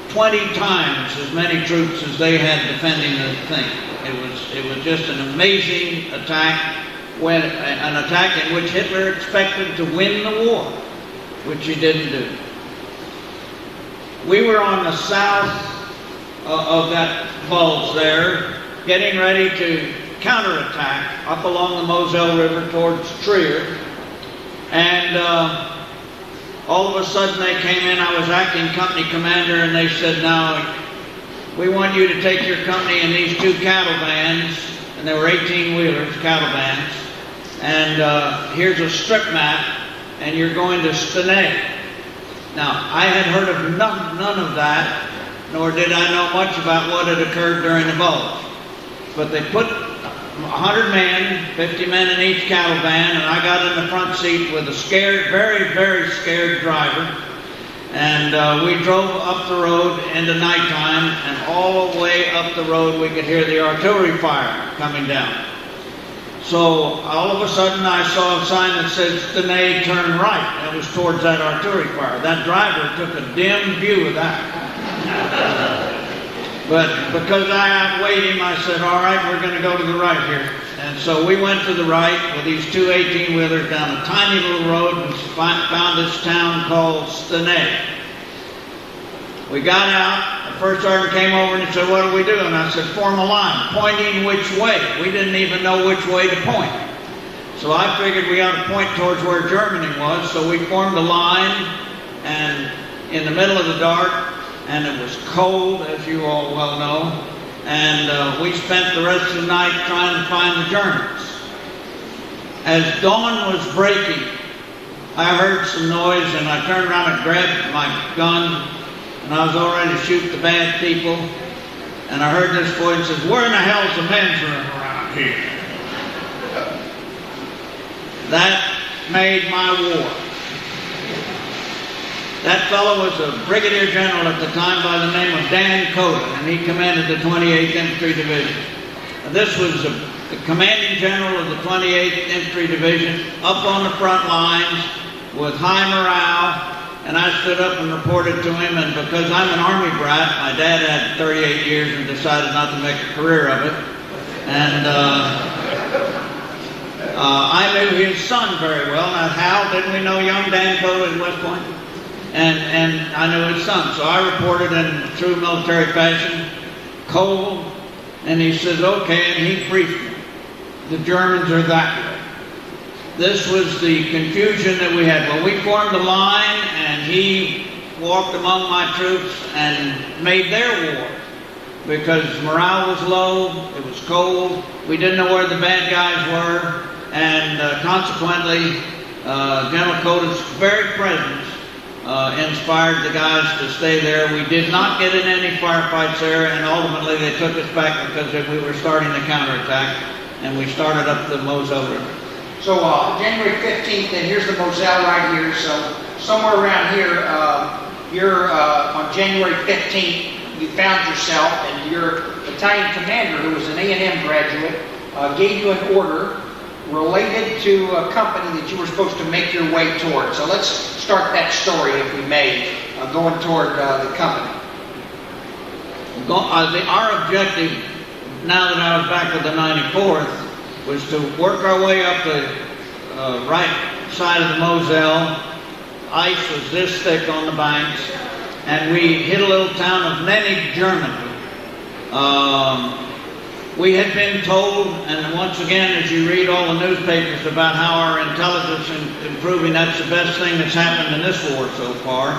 20 times as many troops as they had defending the thing. It was just an amazing attack, an attack in which Hitler expected to win the war, which he didn't do. We were on the south of that Bulge there, getting ready to counterattack up along the Moselle River towards Trier, and all of a sudden they came in. I was acting company commander, and they said, "Now we want you to take your company in these 2 cattle vans," and there were 18-wheelers, cattle vans, and here's a strip map, and you're going to Stenay. Now, I had heard of none of that, nor did I know much about what had occurred during the Bulge. But they put 100 men, 50 men in each cattle van, and I got in the front seat with a scared, very, very scared driver. And we drove up the road into nighttime, and all the way up the road we could hear the artillery fire coming down. So all of a sudden I saw a sign that said Schnee, turn right. That was towards that artillery fire. That driver took a dim view of that. But because I outweighed him, I said, all right, we're going to go to the right here. And so we went to the right with these two 18-wheelers down a tiny little road and found this town called Schnee. We got out, the first sergeant came over and he said, what do we do? And I said, form a line, pointing which way. We didn't even know which way to point. So I figured we ought to point towards where Germany was, so we formed a line and in the middle of the dark, and it was cold, as you all well know, and we spent the rest of the night trying to find the Germans. As dawn was breaking, I heard some noise and I turned around and grabbed my gun and I was all ready to shoot the bad people, and I heard this voice that says, where in the hell's the men's room around here? That made my war. That fellow was a brigadier general at the time by the name of Dan Coda, and he commanded the 28th Infantry Division. And this was the commanding general of the 28th Infantry Division, up on the front lines with high morale. And I stood up and reported to him, and because I'm an Army brat, my dad had 38 years and decided not to make a career of it. And I knew his son very well. Now, Hal, didn't we know young Dan Coda in West Point? And I knew his son. So I reported in true military fashion, cold, and he says, okay, and he briefed me. The Germans are that way. This was the confusion that we had. When we formed a line and he walked among my troops and made their war because morale was low, it was cold, we didn't know where the bad guys were, and consequently, General Coda's very presence inspired the guys to stay there. We did not get in any firefights there, and ultimately they took us back because we were starting the counterattack, and we started up the Moselle River. So January 15th, and here's the Moselle right here. So somewhere around here, you're on January 15th, you found yourself, and your battalion commander, who was an A&M graduate, gave you an order related to a company that you were supposed to make your way toward. So let's start that story, if we may, going toward the company. Our objective, now that I was back with the 94th, was to work our way up the right side of the Moselle. Ice was this thick on the banks, and we hit a little town of Nennig, Germany. We had been told, and once again, as you read all the newspapers about how our intelligence is improving, that's the best thing that's happened in this war so far,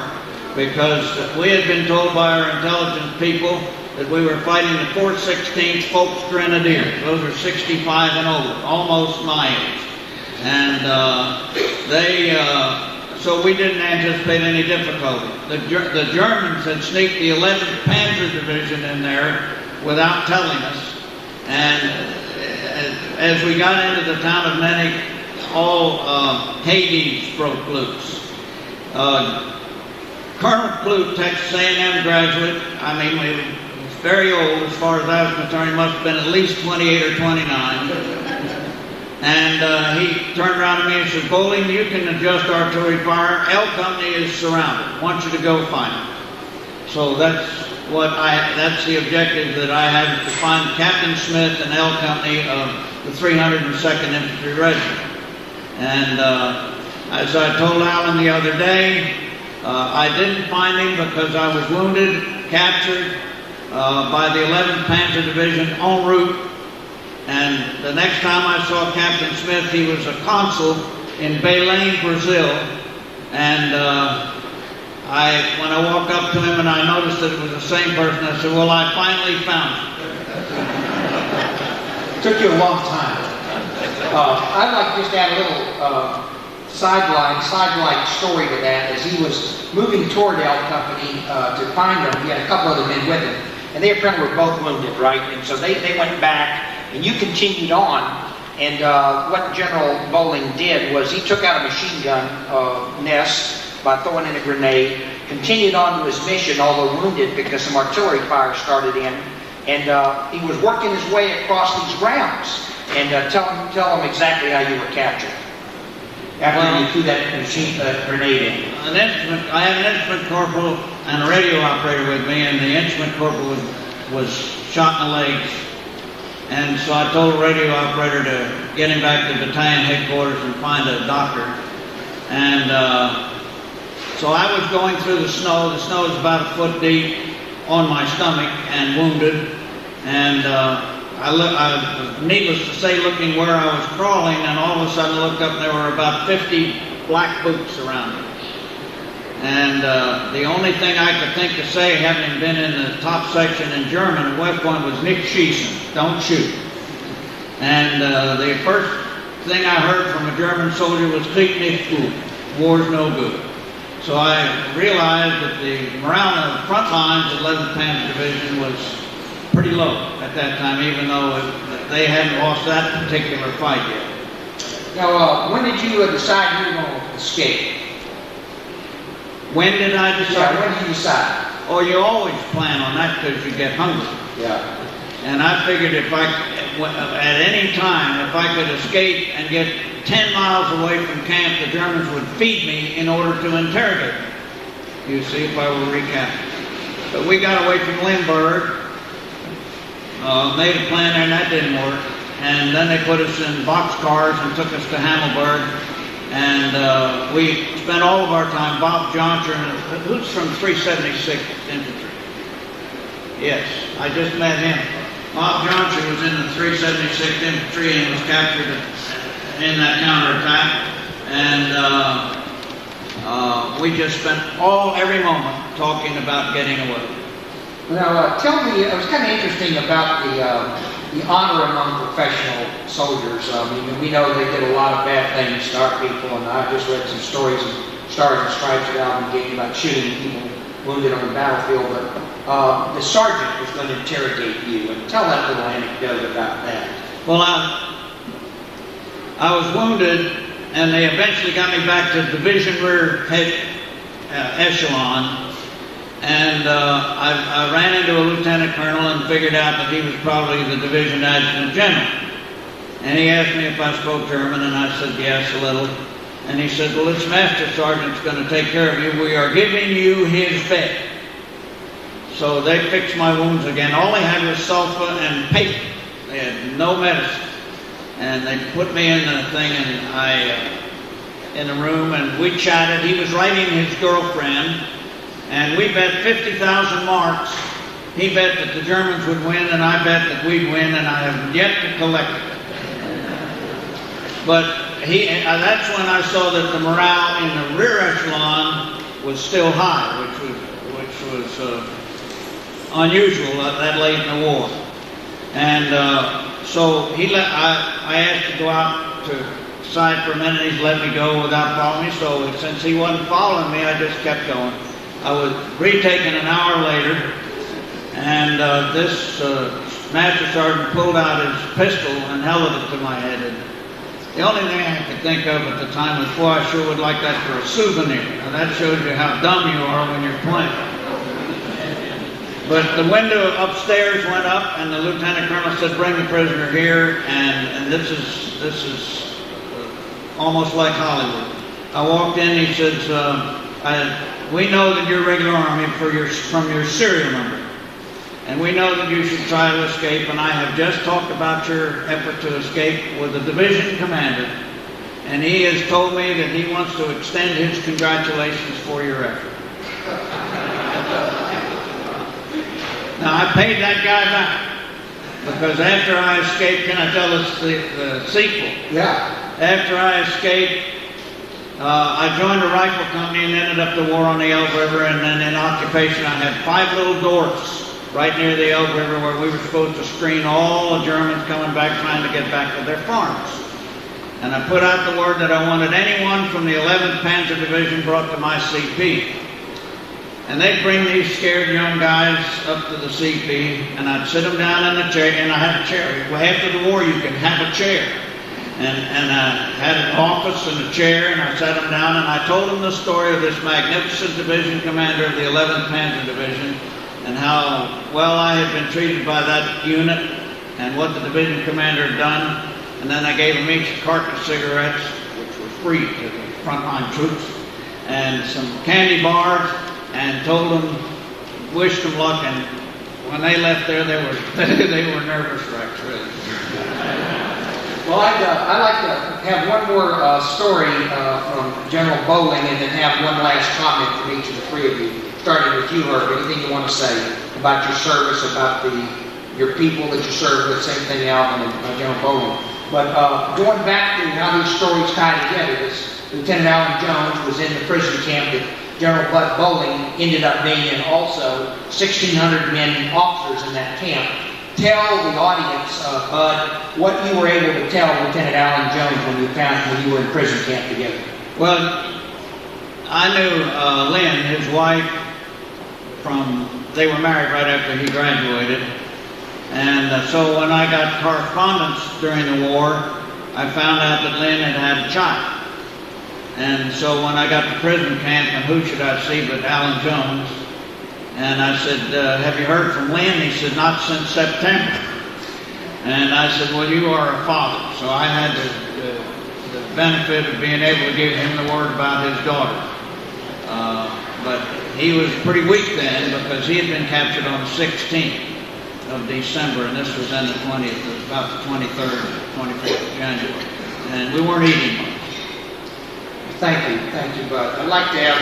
because we had been told by our intelligence people that we were fighting the 416th Folks Grenadiers. Those are 65 and older, almost my age. And so we didn't anticipate any difficulty. The Germans had sneaked the 11th Panzer Division in there without telling us. And as we got into the town of Nennig, all Hades broke loose. Colonel Clute, Texas A&M graduate, I mean, we very old as far as I was concerned. He must have been at least 28 or 29. And he turned around to me and said, Bowling, you can adjust artillery fire. L Company is surrounded. I want you to go find them. So that's the objective that I had, to find Captain Smith and L Company of the 302nd Infantry Regiment. And as I told Alan the other day, I didn't find him because I was wounded, captured, by the 11th Panzer Division en route, and the next time I saw Captain Smith, he was a consul in Belém, Brazil, and when I walked up to him and I noticed that it was the same person, I said, well, I finally found you. It took you a long time. I'd like just to add a little sidelight story to that. As he was moving toward L Company to find them, he had a couple other men with him. And they apparently were both wounded, right? And so they went back, and you continued on. And what General Bowling did was he took out a machine gun nest by throwing in a grenade, continued on to his mission, although wounded because some artillery fire started in. And he was working his way across these grounds. And tell them exactly how you were captured after you threw that machine grenade in. I had an instrument corporal and a radio operator with me, and the instrument corporal was shot in the legs. And so I told the radio operator to get him back to battalion headquarters and find a doctor. And so I was going through the snow. The snow was about a foot deep on my stomach and wounded. And needless to say, looking where I was crawling, and all of a sudden looked up and there were about 50 black boots around me. And the only thing I could think to say, having been in the top section in German at West Point, was "Nicht schießen," don't shoot. And the first thing I heard from a German soldier was "Krieg nicht gut," war's no good. So I realized that the morale of the front lines of 11th Panzer Division was pretty low at that time, even though they hadn't lost that particular fight yet. Now, when did you decide you were going to escape? When did I decide? Yeah, when did you decide? Oh, you always plan on that because you get hungry. Yeah. And I figured if at any time, if I could escape and get 10 miles away from camp, the Germans would feed me in order to interrogate me. You see, if I were recaptured. But we got away from Limburg, made a plan there, and that didn't work. And then they put us in boxcars and took us to Hammelburg. And we spent all of our time, Bob Johnson, who's from 376th Infantry. Yes, I just met him. Bob Johnson was in the 376th Infantry and was captured in that counterattack. And we just spent every moment talking about getting away. Now, tell me, it was kind of interesting about the honor among professional soldiers. I mean, we know they did a lot of bad things to our people, and I've just read some stories of Stars and Stripes at Alvin Gate about shooting people wounded on the battlefield. But the sergeant was going to interrogate you, and tell that little anecdote about that. Well, I was wounded, and they eventually got me back to division rear head echelon. And I ran into a lieutenant colonel and figured out that he was probably the division adjutant general. And he asked me if I spoke German, and I said yes, a little. And he said, well, this master sergeant's going to take care of you. We are giving you his bed. So they fixed my wounds again. All they had was sulfa and paper. They had no medicine. And they put me in the thing, and in the room, and we chatted. He was writing his girlfriend. And we bet 50,000 marks. He bet that the Germans would win, and I bet that we'd win, and I have yet to collect it. But that's when I saw that the morale in the rear echelon was still high, which was unusual that late in the war. And so I asked to go out to side for a minute. He let me go without following me. So since he wasn't following me, I just kept going. I was retaken an hour later, and this master sergeant pulled out his pistol and held it to my head. And the only thing I could think of at the time was, boy, I sure would like that for a souvenir. Now, that shows you how dumb you are when you're playing. But the window upstairs went up, and the lieutenant colonel said, bring the prisoner here, and this is almost like Hollywood. I walked in, he says, we know that you're regular Army from your serial number, and we know that you should try to escape, and I have just talked about your effort to escape with the division commander, and he has told me that he wants to extend his congratulations for your effort. Now, I paid that guy back, because after I escaped, can I tell us the sequel? Yeah. After I escaped, I joined a rifle company and ended up the war on the Elbe River, and then in occupation I had 5 little dwarfs right near the Elbe River where we were supposed to screen all the Germans coming back trying to get back to their farms. And I put out the word that I wanted anyone from the 11th Panzer Division brought to my CP. And they'd bring these scared young guys up to the CP, and I'd sit them down in a chair, and I had a chair. After the war you can have a chair. And I had an office and a chair, and I sat them down, and I told them the story of this magnificent division commander of the 11th Panzer Division, and how well I had been treated by that unit, and what the division commander had done. And then I gave them each a carton of cigarettes, which were free to the frontline troops, and some candy bars, and told them, wished them luck, and when they left there, they were nervous wrecks, really. Well, I'd like to have one more story from General Bowling, and then have one last comment from each of the three of you, starting with you, Herb. Anything you want to say about your service, about your people that you serve with, same thing, Alvin and General Bowling. But going back to how these stories tie together, this Lieutenant Alvin Jones was in the prison camp that General Bud Bowling ended up being in also, 1,600 men officers in that camp. Tell the audience, Bud, what you were able to tell Lieutenant Alvin Jones when you were in prison camp together. Well, I knew Lynn, his wife, they were married right after he graduated. And so when I got correspondence during the war, I found out that Lynn had had a child. And so when I got to prison camp, and who should I see but Alvin Jones? And I said, have you heard from Lynn? He said, not since September. And I said, well, you are a father. So I had the benefit of being able to give him the word about his daughter. But he was pretty weak then because he had been captured on the 16th of December, and this was in the 20th, it was about the 23rd, 24th of January. And we weren't eating much. Thank you, Bud. I'd like to have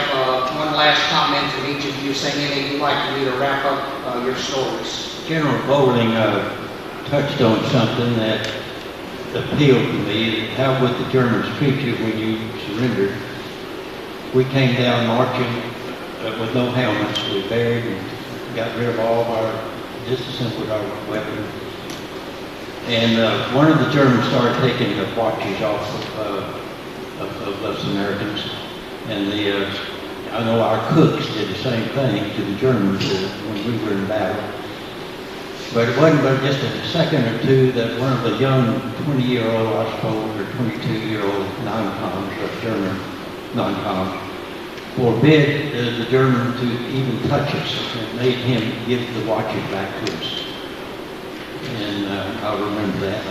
one last comment from each of you, saying anything you'd like to do to wrap up your stories. General Bowling touched on something that appealed to me. How would the Germans treat you when you surrendered? We came down marching with no helmets. We buried and got rid of all of our, disassembled our weapons. And one of the Germans started taking the watches off of us Americans, and I know our cooks did the same thing to the Germans when we were in battle. But it wasn't but just a second or two that one of the young 20-year-old, I suppose, or 22-year-old non-coms, or German non-coms, forbid the German to even touch us, and made him give the watches back to us. And I remember that.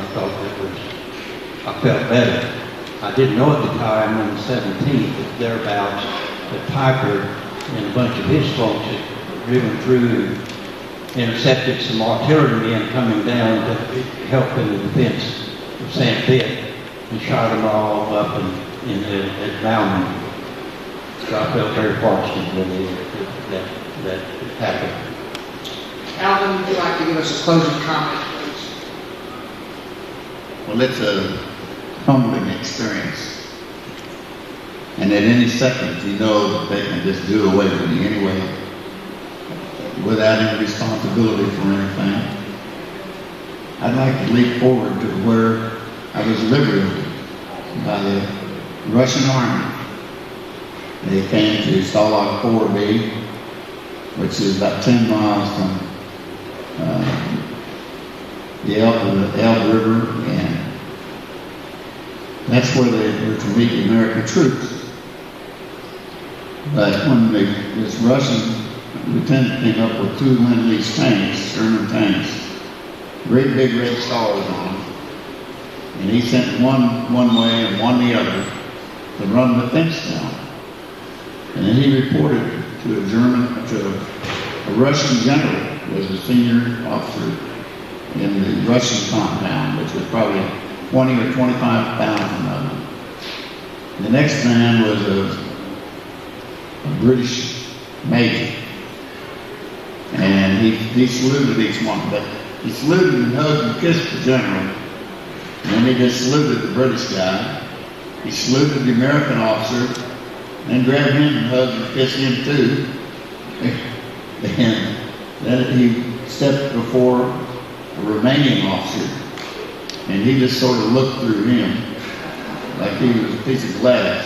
I felt better. I didn't know at the time on the 17th, that thereabouts, that Piper and a bunch of his folks had driven through and intercepted some artillery men coming down to help in the defense of St. Pitt, and shot them all up at Malmö. So I felt very fortunate when that happened. Alvin, would you like to give us a closing comment, please? Well, it's a humbling experience. And at any second, you know that they can just do away with you anyway, without any responsibility for anything. I'd like to leap forward to where I was liberated by the Russian army. They came to Stalag 4B, which is about 10 miles from the Elbe River, and that's where they were to meet the American troops. But when this Russian lieutenant came up with 2 Lend-Lease tanks, German tanks, great big red stars on them, and he sent one way and one the other to run the fence down. And then he reported to a Russian general who was a senior officer in the Russian compound, which was probably 20 or 25,000 of them. The next man was a British major, and he saluted each one, but he saluted and hugged and kissed the general, and then he just saluted the British guy. He saluted the American officer, and grabbed him and hugged and kissed him too. And then he stepped before a Romanian officer, and he just sort of looked through him like he was a piece of glass.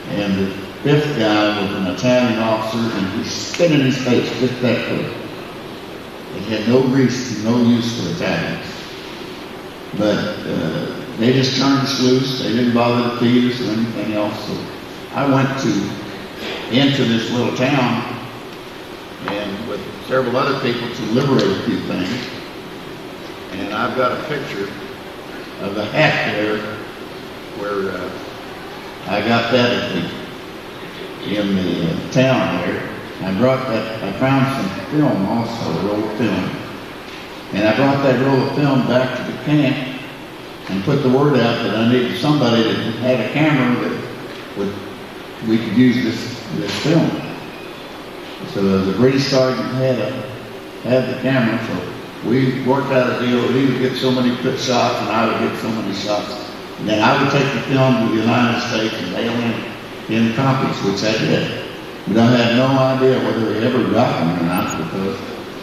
And the 5th guy was an Italian officer, and he spit in his face just that quick. It had no grease and no use for Italians. But they just turned us loose. They didn't bother to feed us or anything else. So I went into this little town, and with several other people, to liberate a few things. And I've got a picture of the hat there, where I got that in the town there. I brought that, I found some film also, a roll of film. And I brought that roll of film back to the camp and put the word out that I needed somebody that had a camera that we could use this film. So the British sergeant had the camera, so we worked out a deal. He would get so many shots and I would get so many shots. And then I would take the film to the United States and mail in copies, which I did. But I had no idea whether they ever got them or not, because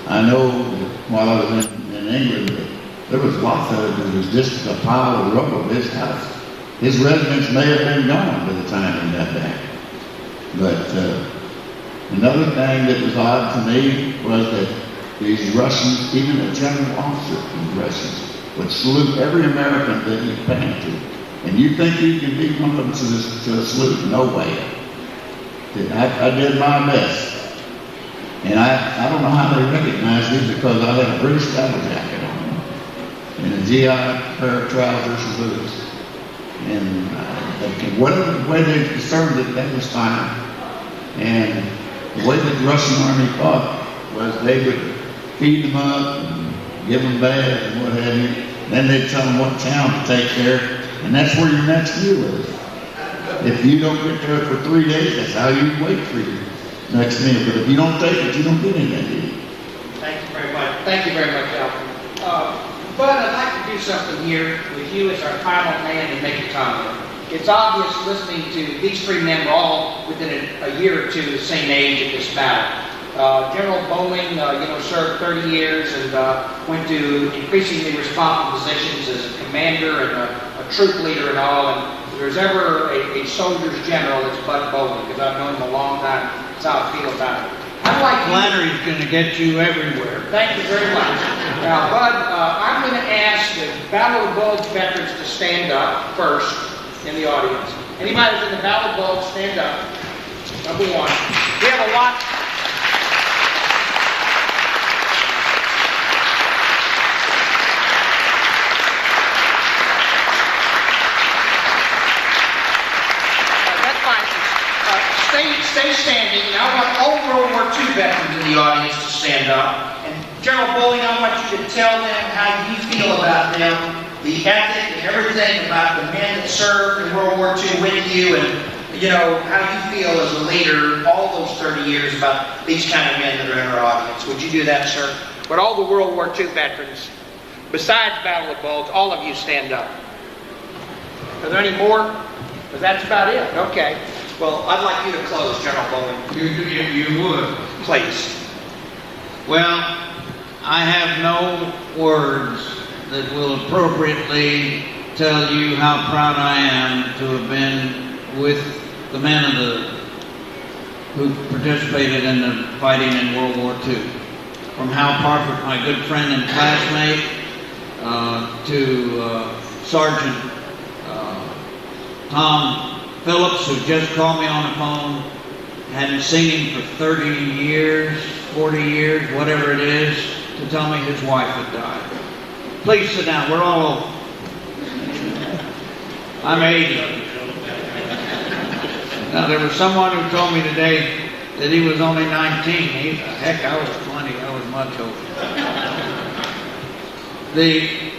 I know that while I was in England, there was lots of it. There was just a pile of rubble at his house. His residence may have been gone by the time he got back. But another thing that was odd to me was that these Russians, even a general officer from the Russians, would salute every American that he passed to. And you think you can beat one of them to a salute? No way. I did my best. And I don't know how they recognized me, because I had a British battle jacket on and a GI pair of trousers and boots. And whatever way they discerned it, that was fine. And the way that the Russian army fought was they would feed them up and give them baths and what have you. Then they'd tell them what town to take there, and that's where your next meal is. If you don't get there for 3 days, that's how you wait for your next meal. But if you don't take it, you don't get anything. Thank you very much. Thank you very much, Alvin. But I'd like to do something here with you as our final man to make a comment. It's obvious listening to these three men were all within a year or two the same age at this battle. General Bowling, served 30 years and went to increasingly responsible positions as a commander and a troop leader and all. And if there's ever a soldier's general, it's Bud Bowling, because I've known him a long time. That's how I feel about it. I'd like Flannery's going to get you everywhere. Thank you very much. Now, Bud, I'm going to ask the Battle of the Bulge veterans to stand up first in the audience. Anybody who's in the Battle of the Bulge, stand up. Number one. We have a lot. That's fine. Stay standing. Now I want all World War II veterans in the audience to stand up. And General Bowling, I want you to tell them how you feel about them, the ethic and everything about the men that served in World War II with you, and how you feel as a leader all those 30 years about these kind of men that are in our audience. Would you do that, sir? But all the World War II veterans, besides Battle of Bulge, all of you stand up. Are there any more? Because that's about it. Okay. Well, I'd like you to close, General Bowling. You would. Please. Well, I have no words that will appropriately tell you how proud I am to have been with the men who participated in the fighting in World War II. From Hal Parker, my good friend and classmate, to Sergeant Tom Phillips, who just called me on the phone. Hadn't seen him for 30 years, 40 years, whatever it is, to tell me his wife had died. Please sit down. We're all over. I'm 80. Now, there was someone who told me today that he was only 19. Heck, I was 20. I was much older.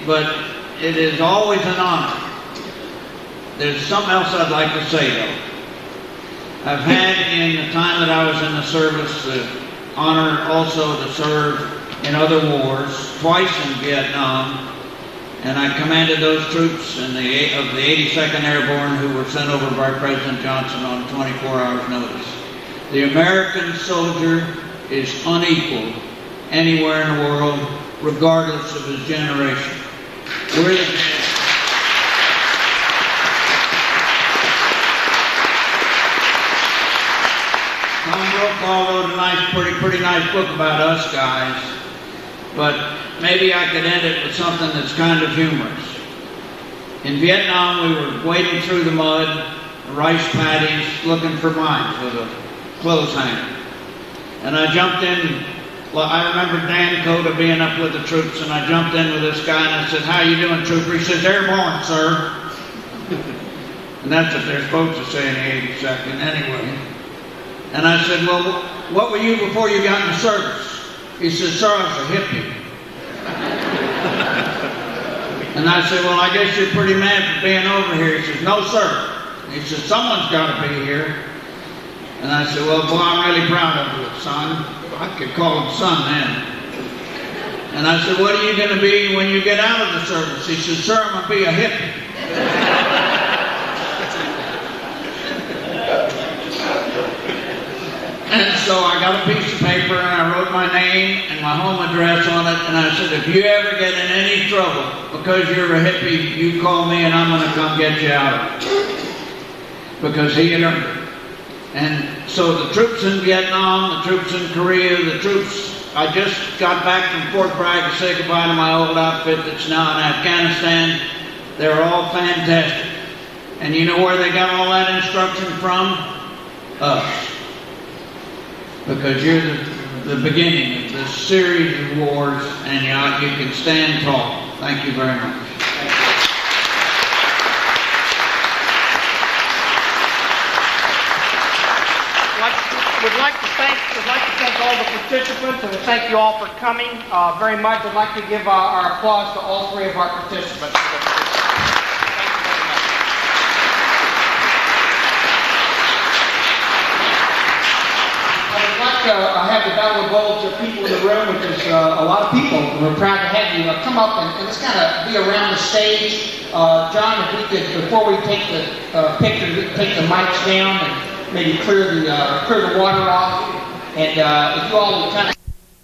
But it is always an honor. There's something else I'd like to say, though. I've had, in the time that I was in the service, the honor also to serve in other wars, twice in Vietnam, and I commanded those troops of the 82nd Airborne who were sent over by President Johnson on 24 hours notice. The American soldier is unequaled anywhere in the world, regardless of his generation. Tom Brokaw wrote a pretty nice book about us guys, but maybe I could end it with something that's kind of humorous. In Vietnam, we were wading through the mud, rice paddies, looking for mines with a clothes hanger. And I jumped in Well, I remember Dan Coda being up with the troops, and I jumped in with this guy, and I said, "How you doing, trooper?" He says, "Airborne, sir." And that's what they're supposed to say in the 82nd anyway. And I said, "Well, what were you before you got into service?" He said, "Sir, I was a hippie." And I said, "Well, I guess you're pretty mad for being over here." He says, "No, sir." He said, "Someone's got to be here." And I said, "Well, boy, I'm really proud of you, son." I could call him son then. And I said, "What are you going to be when you get out of the service?" He said, "Sir, I'm going to be a hippie." And so I got a piece of paper and I wrote my name and my home address on it, and I said, "If you ever get in any trouble because you're a hippie, you call me and I'm going to come get you out of it." Because he had earned it. And so the troops in Vietnam, the troops in Korea, the troops, I just got back from Fort Bragg to say goodbye to my old outfit that's now in Afghanistan. They're all fantastic. And you know where they got all that instruction from? Us. Because you're the beginning of this series of wars, and you can stand tall. Thank you very much. We'd like to thank all the participants, and to thank you all for coming very much. I'd like to give our applause to all three of our participants. Thank you very much. I'd like to have the Battle of Bulge people in the room, which is a lot of people. We're proud to have you come up and just kind of be around the stage. John, if we could, before we take the pictures, we could take the mics down and maybe clear the water off. And if you all would kind of